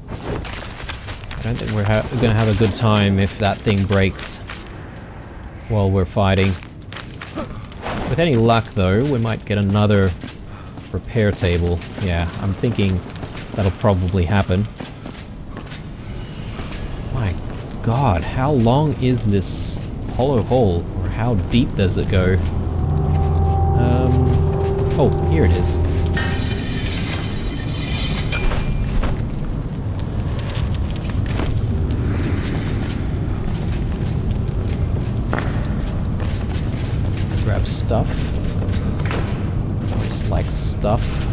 I don't think we're gonna have a good time if that thing breaks while we're fighting. With any luck though, we might get another repair table. Yeah, I'm thinking that'll probably happen. My god, how long is this hollow hole? Or how deep does it go? Oh, here it is. Grab stuff. Always like stuff.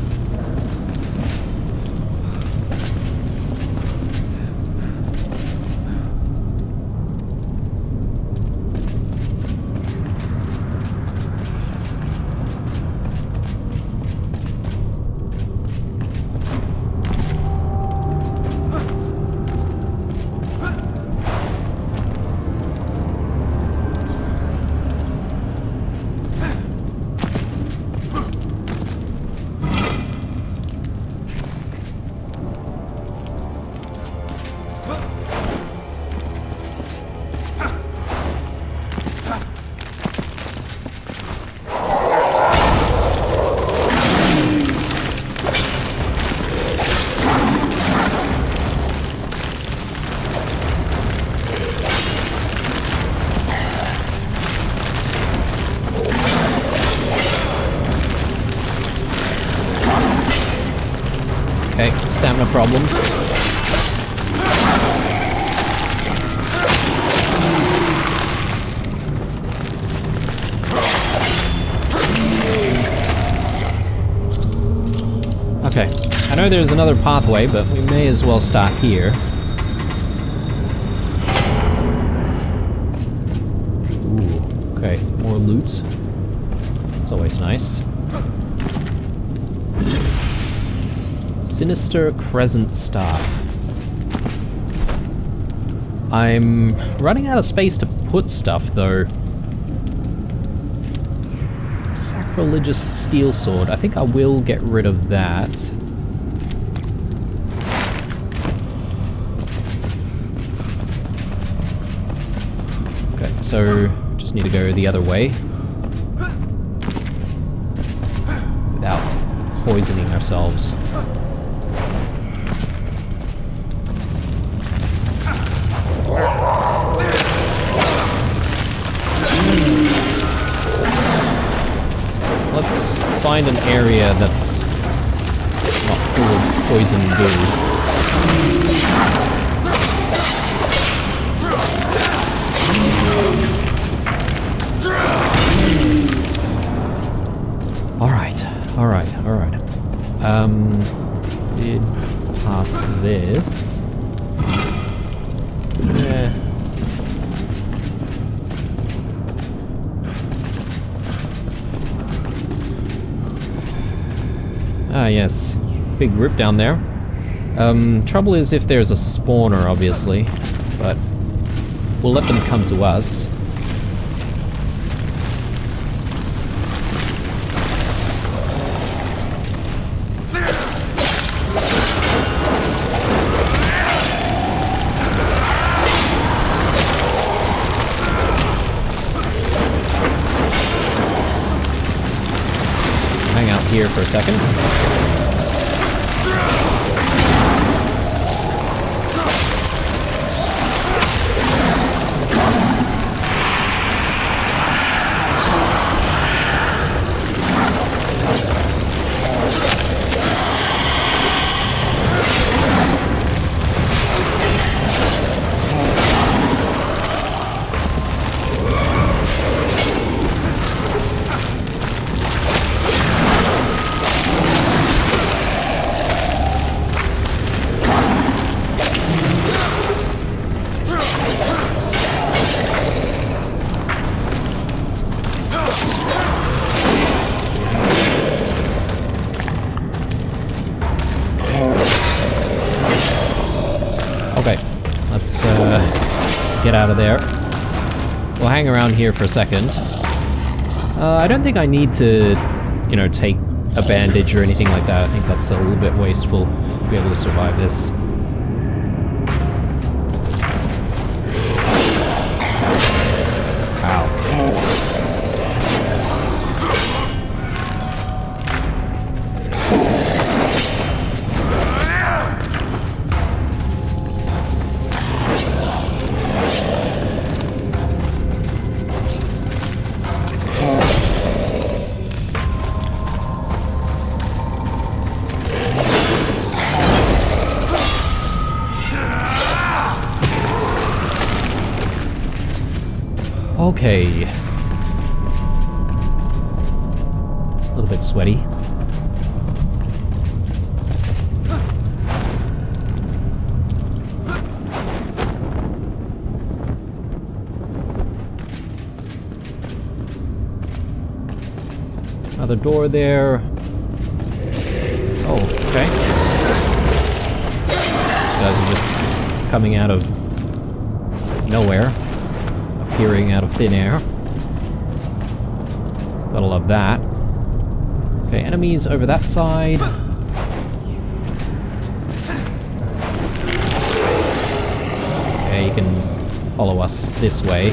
Okay, stamina problems. Okay, I know there's another pathway, but we may as well start here. Ooh, okay, more loot. That's always nice. Sinister Crescent Staff. I'm running out of space to put stuff, though. Sacrilegious Steel Sword. I think I will get rid of that. Okay, so just need to go the other way. Without poisoning ourselves. Let's find an area that's not full of poison goo. Alright. Did pass this. Yeah. Ah, yes. Big rip down there. Trouble is if there's a spawner, obviously. But we'll let them come to us. Hang out here for a second. Okay, let's get out of there. We'll hang around here for a second. I don't think I need to, you know, take a bandage or anything like that. I think that's a little bit wasteful to be able to survive this. Ow. Okay. A little bit sweaty. Another door there. Oh, okay. These guys are just coming out of nowhere. Appearing out of thin air. Gotta love that. Okay, enemies over that side. Okay, you can follow us this way.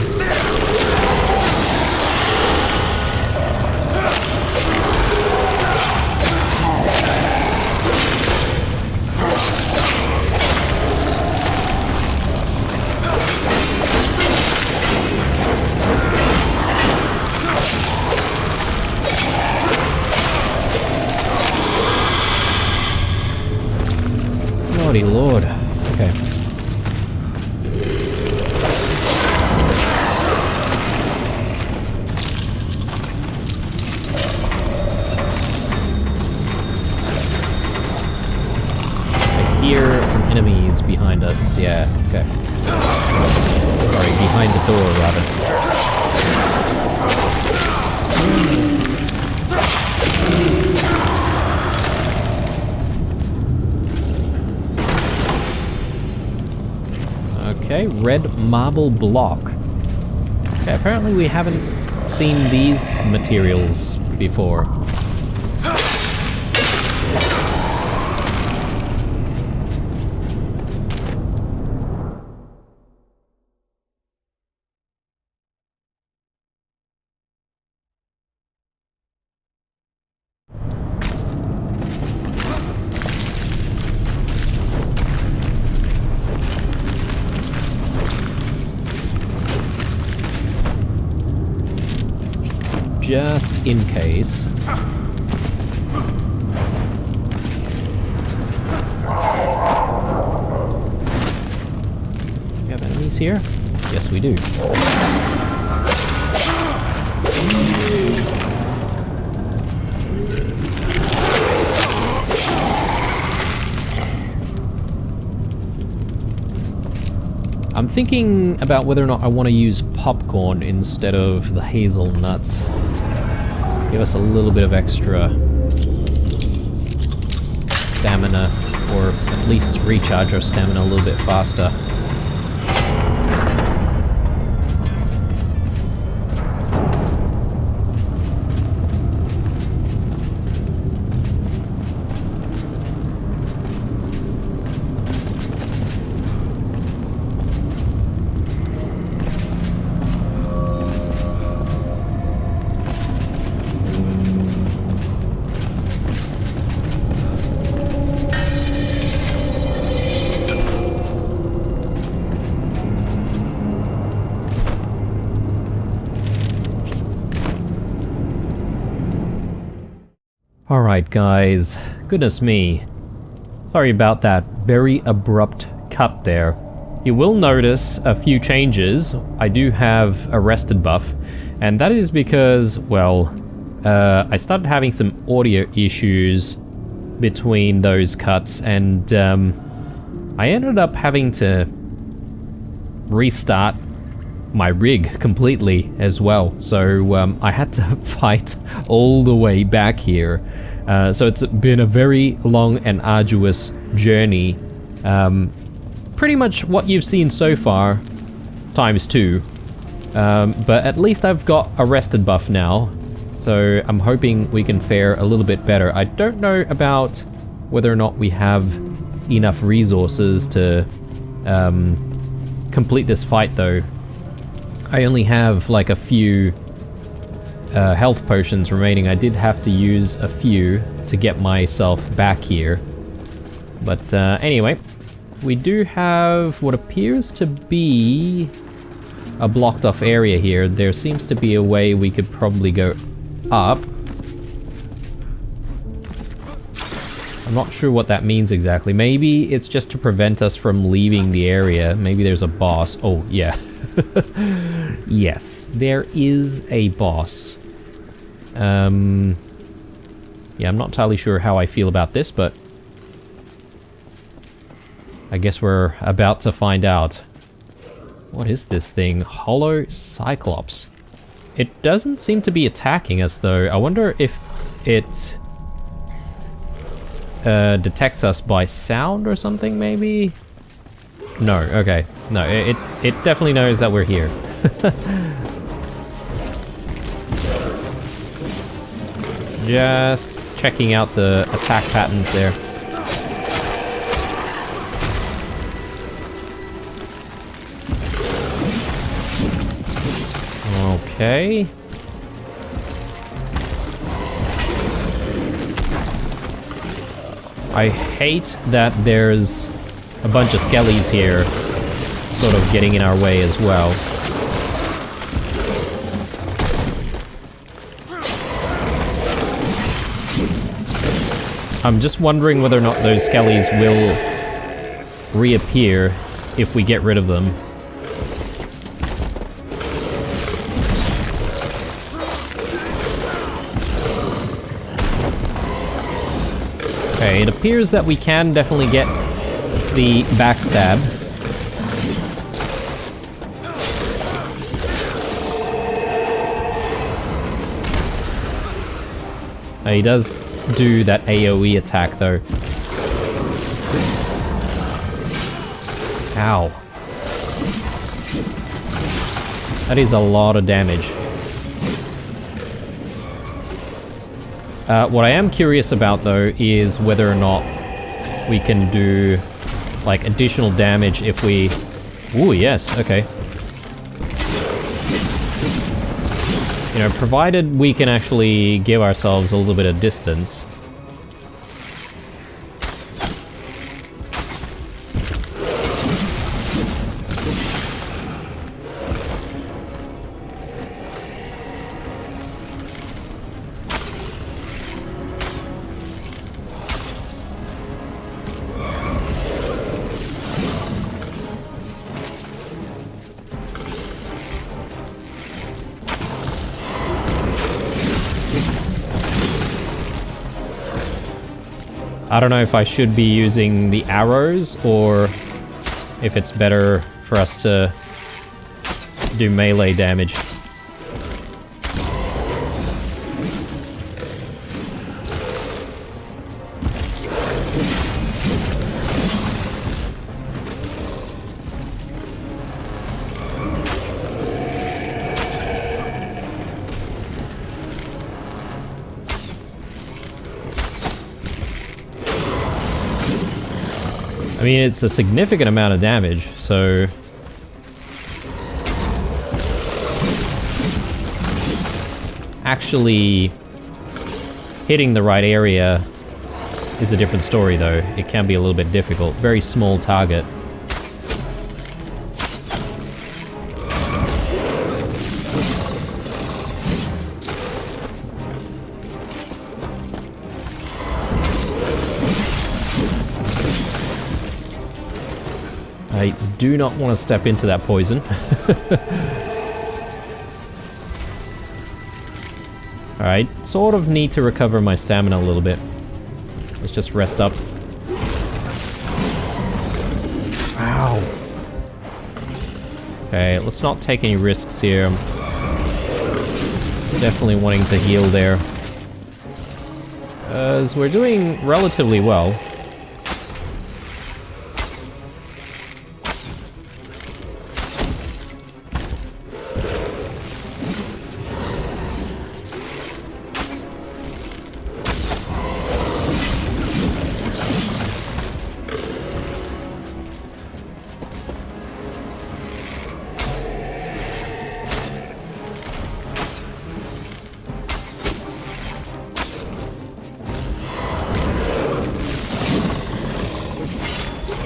Lordy Lord. Okay. I hear some enemies behind us. Yeah, okay. Sorry, behind the door, rather. Okay, red marble block. Okay, apparently we haven't seen these materials before. Just in case. We have enemies here? Yes, we do. I'm thinking about whether or not I want to use popcorn instead of the hazelnuts. Give us a little bit of extra stamina, or at least recharge our stamina a little bit faster. Alright guys, goodness me. Sorry about that very abrupt cut there. You will notice a few changes. I do have a rested buff, and that is because, well, I started having some audio issues between those cuts, and I ended up having to restart my rig completely as well, so I had to fight all the way back here. So it's been a very long and arduous journey. Pretty much what you've seen so far, times 2. But at least I've got a rested buff now, So I'm hoping we can fare a little bit better. I don't know about whether or not we have enough resources to complete this fight though. I only have like a few health potions remaining. I did have to use a few to get myself back here. But anyway, we do have what appears to be a blocked off area here. There seems to be a way we could probably go up. I'm not sure what that means exactly. Maybe it's just to prevent us from leaving the area. Maybe there's a boss. Oh, yeah. Yes, there is a boss. Yeah, I'm not entirely sure how I feel about this, but I guess we're about to find out. What is this thing? Hollow Cyclops. It doesn't seem to be attacking us though. I wonder if it detects us by sound or something maybe? No, okay. No, it definitely knows that we're here. Just checking out the attack patterns there. Okay. I hate that there's a bunch of skellies here sort of getting in our way as well. I'm just wondering whether or not those skellies will reappear if we get rid of them. Okay, it appears that we can definitely get the backstab. He does do that AoE attack though. Ow. That is a lot of damage. What I am curious about though is whether or not we can do like additional damage if we... Ooh, yes, okay. You know, provided we can actually give ourselves a little bit of distance. I don't know if I should be using the arrows or if it's better for us to do melee damage. I mean, it's a significant amount of damage, so... Actually hitting the right area is a different story, though. It can be a little bit difficult. Very small target. I do not want to step into that poison. Alright, sort of need to recover my stamina a little bit. Let's just rest up. Ow. Okay, let's not take any risks here. I'm definitely wanting to heal there. As we're doing relatively well.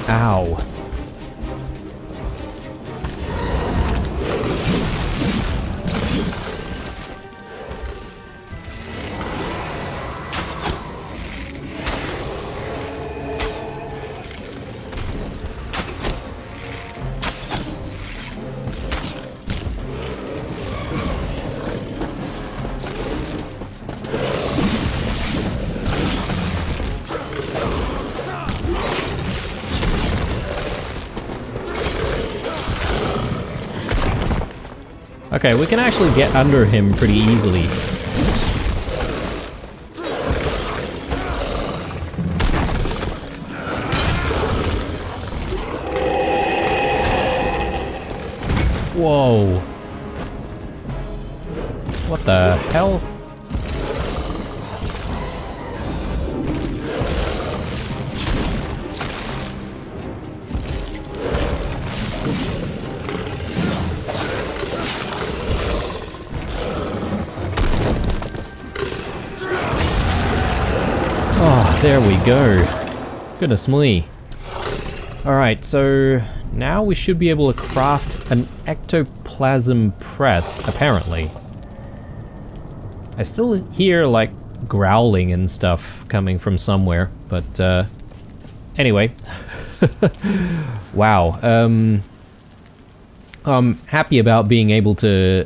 Ow. Okay, we can actually get under him pretty easily. Whoa. What the hell? There we go. Goodness me. Alright, so now we should be able to craft an ectoplasm press, apparently. I still hear, like, growling and stuff coming from somewhere, but, anyway. Wow. I'm happy about being able to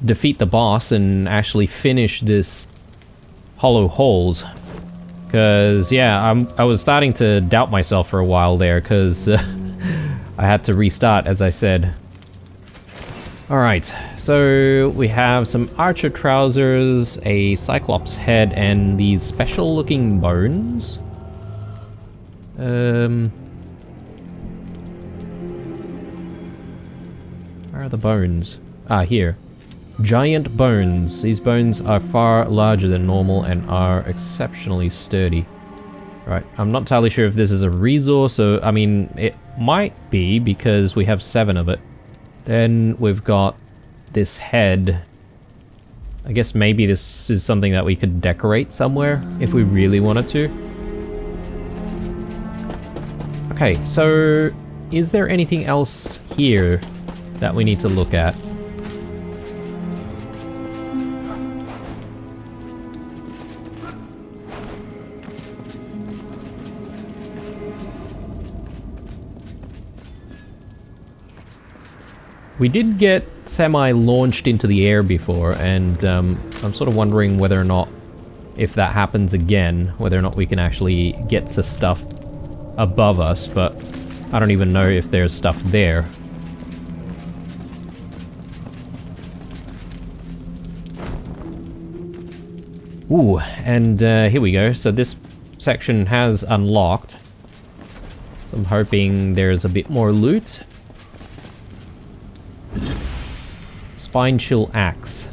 defeat the boss and actually finish this hollow holes. Because, yeah, I was starting to doubt myself for a while there, because I had to restart, as I said. Alright, so we have some archer trousers, a cyclops head, and these special looking bones. Where are the bones? Ah, here. Giant bones. These bones are far larger than normal and are exceptionally sturdy. Right, I'm not entirely sure if this is a resource, or, I mean, it might be because we have 7 of it. Then we've got this head. I guess maybe this is something that we could decorate somewhere if we really wanted to. Okay, so is there anything else here that we need to look at? We did get semi-launched into the air before, and I'm sort of wondering whether or not, if that happens again, whether or not we can actually get to stuff above us, but I don't even know if there's stuff there. Ooh, and here we go. So this section has unlocked. So I'm hoping there's a bit more loot. Spine Chill Axe.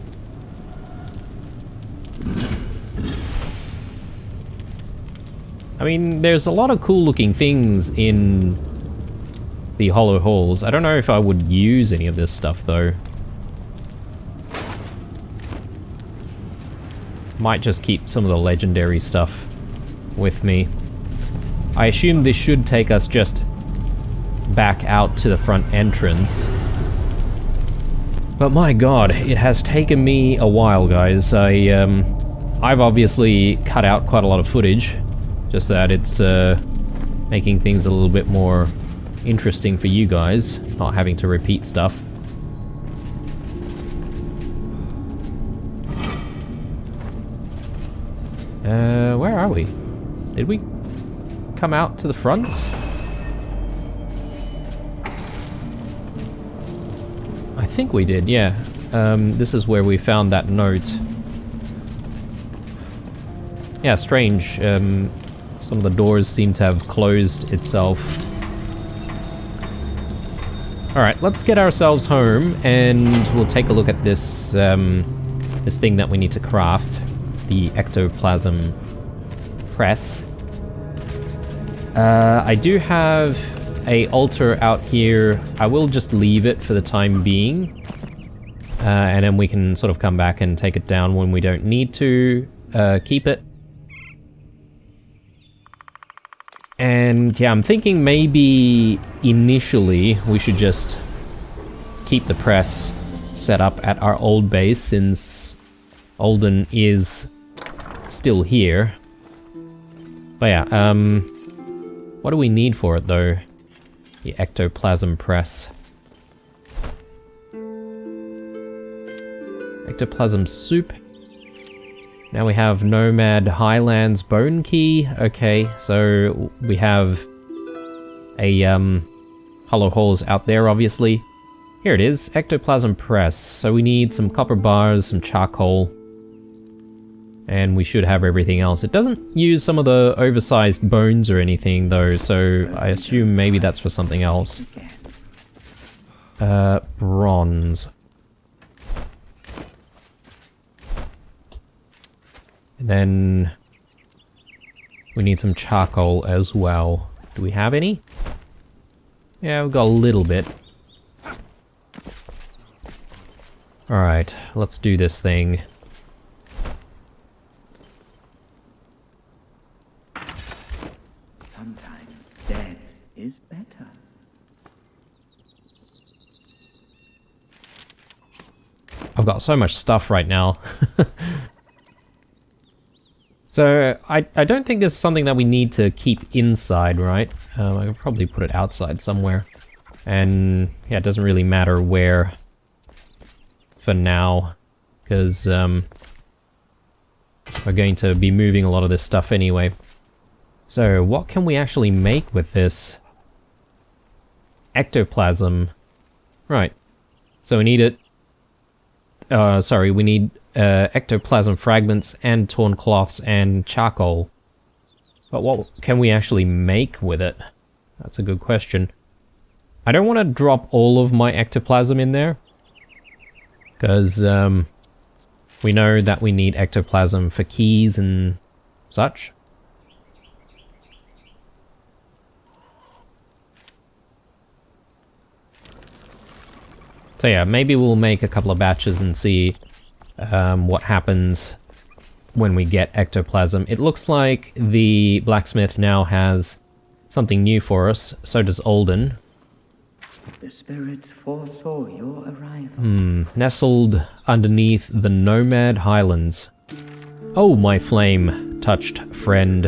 I mean, there's a lot of cool looking things in the hollow halls. I don't know if I would use any of this stuff though. Might just keep some of the legendary stuff with me. I assume this should take us just back out to the front entrance. But my god, it has taken me a while, guys. I've obviously cut out quite a lot of footage, just that it's making things a little bit more interesting for you guys, not having to repeat stuff. Where are we? Did we come out to the front? I think we did, yeah. This is where we found that note. Yeah, strange. Some of the doors seem to have closed itself. Alright, let's get ourselves home and we'll take a look at this, this thing that we need to craft. The ectoplasm press. I do have a altar out here. I will just leave it for the time being. And then we can sort of come back and take it down when we don't need to keep it. And yeah, I'm thinking maybe initially we should just keep the press set up at our old base since Alden is still here. But yeah, what do we need for it though? The ectoplasm press. Ectoplasm soup. Now we have Nomad Highlands Bone Key. Okay, so we have a hollow holes out there, obviously. Here it is, ectoplasm press. So we need some copper bars, some charcoal, and we should have everything else. It doesn't use some of the oversized bones or anything though, so I assume maybe that's for something else. Bronze. And then we need some charcoal as well. Do we have any? Yeah, we've got a little bit. Alright, let's do this thing. Sometimes dead is better. I've got so much stuff right now. So, I don't think this is something that we need to keep inside, right? I could probably put it outside somewhere. And, yeah, it doesn't really matter where for now, because we're going to be moving a lot of this stuff anyway. So, what can we actually make with this? Ectoplasm. Right. So we need it. Sorry, we need ectoplasm fragments and torn cloths and charcoal. But what can we actually make with it? That's a good question. I don't want to drop all of my ectoplasm in there, because we know that we need ectoplasm for keys and such. So yeah, maybe we'll make a couple of batches and see what happens when we get ectoplasm. It looks like the blacksmith now has something new for us. So does Alden. The spirits foresaw your arrival. Nestled underneath the Nomad Highlands. Oh, my flame-touched friend.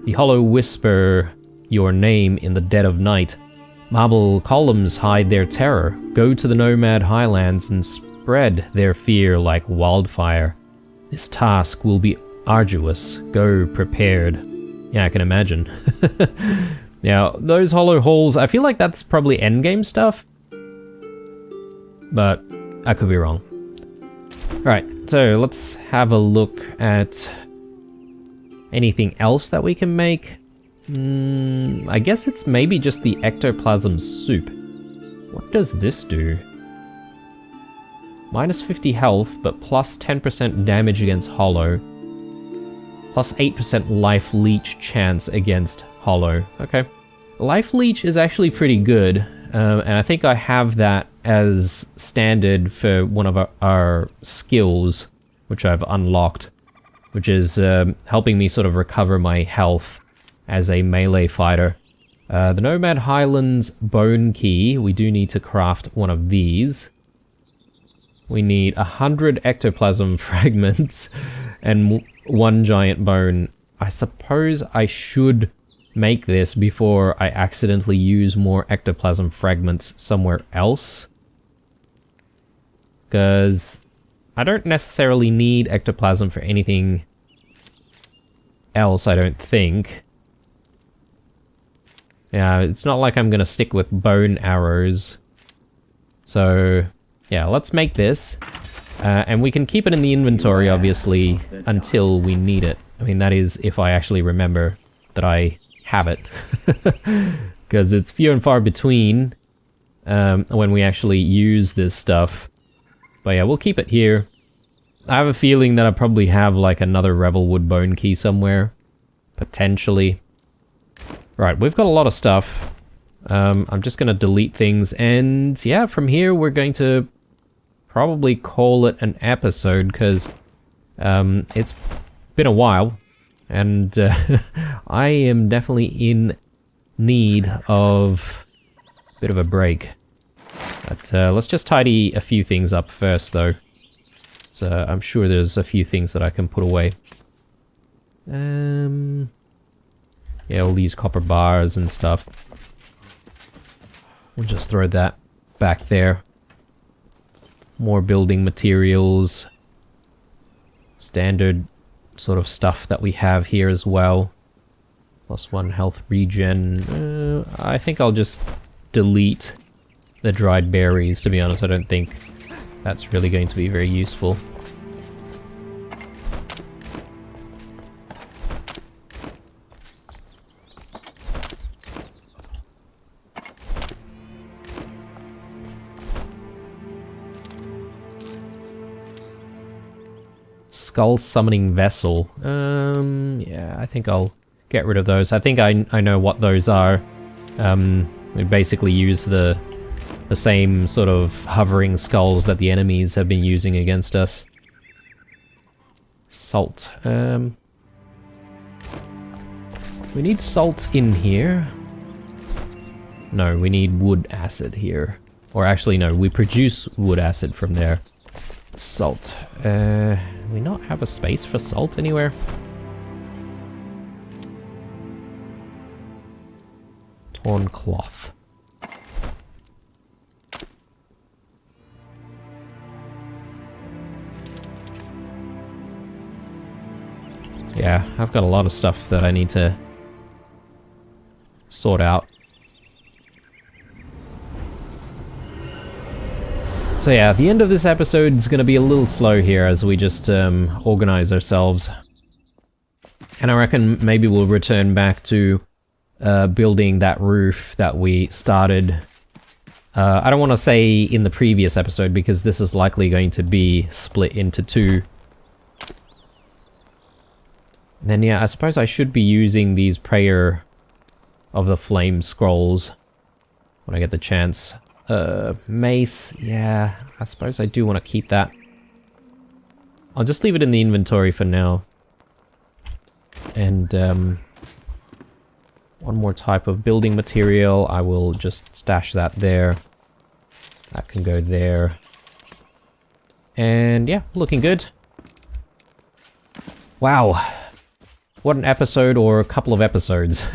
The hollow whisper your name in the dead of night. Marble columns hide their terror. Go to the Nomad Highlands and spread their fear like wildfire. This task will be arduous. Go prepared. Yeah, I can imagine. Now, those hollow holes, I feel like that's probably endgame stuff. But I could be wrong. Alright, so let's have a look at anything else that we can make. I guess it's maybe just the ectoplasm soup. What does this do? Minus 50 health, but plus 10% damage against hollow. Plus 8% life leech chance against hollow. Okay. Life leech is actually pretty good, and I think I have that as standard for one of our skills, which I've unlocked, which is helping me sort of recover my health as a melee fighter. The Nomad Highlands Bone Key, we do need to craft one of these. We need 100 ectoplasm fragments and 1 giant bone. I suppose I should make this before I accidentally use more ectoplasm fragments somewhere else. Because I don't necessarily need ectoplasm for anything else, I don't think. Yeah, it's not like I'm gonna stick with bone arrows. So, yeah, let's make this. And we can keep it in the inventory, obviously, until we need it. I mean, that is if I actually remember that I have it. Because it's few and far between when we actually use this stuff. But yeah, we'll keep it here. I have a feeling that I probably have like another Revelwood bone key somewhere. Potentially. Right, we've got a lot of stuff. I'm just going to delete things, and yeah, from here we're going to probably call it an episode, because it's been a while, and I am definitely in need of a bit of a break. But let's just tidy a few things up first, though. So I'm sure there's a few things that I can put away. Yeah, all these copper bars and stuff. We'll just throw that back there. More building materials. Standard sort of stuff that we have here as well. +1 health regen. I think I'll just delete the dried berries, to be honest. I don't think that's really going to be very useful. Skull summoning vessel. Yeah, I think I'll get rid of those. I think I know what those are. We basically use the same sort of hovering skulls that the enemies have been using against us. Salt. We need salt in here. No, we need wood acid here. Or actually, no, we produce wood acid from there. Salt. We not have a space for salt anywhere? Torn cloth. Yeah, I've got a lot of stuff that I need to sort out. So yeah, the end of this episode is going to be a little slow here as we just organize ourselves. And I reckon maybe we'll return back to building that roof that we started. I don't want to say in the previous episode because this is likely going to be split into two. And then yeah, I suppose I should be using these Prayer of the Flame scrolls when I get the chance. Mace, yeah, I suppose I do want to keep that. I'll just leave it in the inventory for now. And one more type of building material, I will just stash that there. That can go there. And yeah, looking good. Wow. What an episode, or a couple of episodes.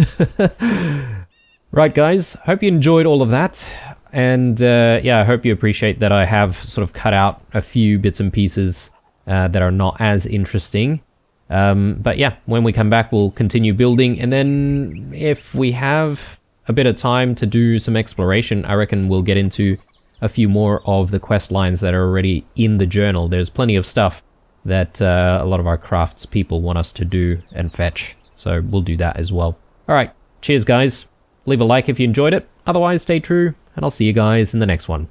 Right guys, hope you enjoyed all of that. And yeah, I hope you appreciate that I have sort of cut out a few bits and pieces that are not as interesting. But yeah, when we come back, we'll continue building. And then if we have a bit of time to do some exploration, I reckon we'll get into a few more of the quest lines that are already in the journal. There's plenty of stuff that a lot of our crafts people want us to do and fetch. So we'll do that as well. All right, cheers guys. Leave a like if you enjoyed it. Otherwise, stay true, and I'll see you guys in the next one.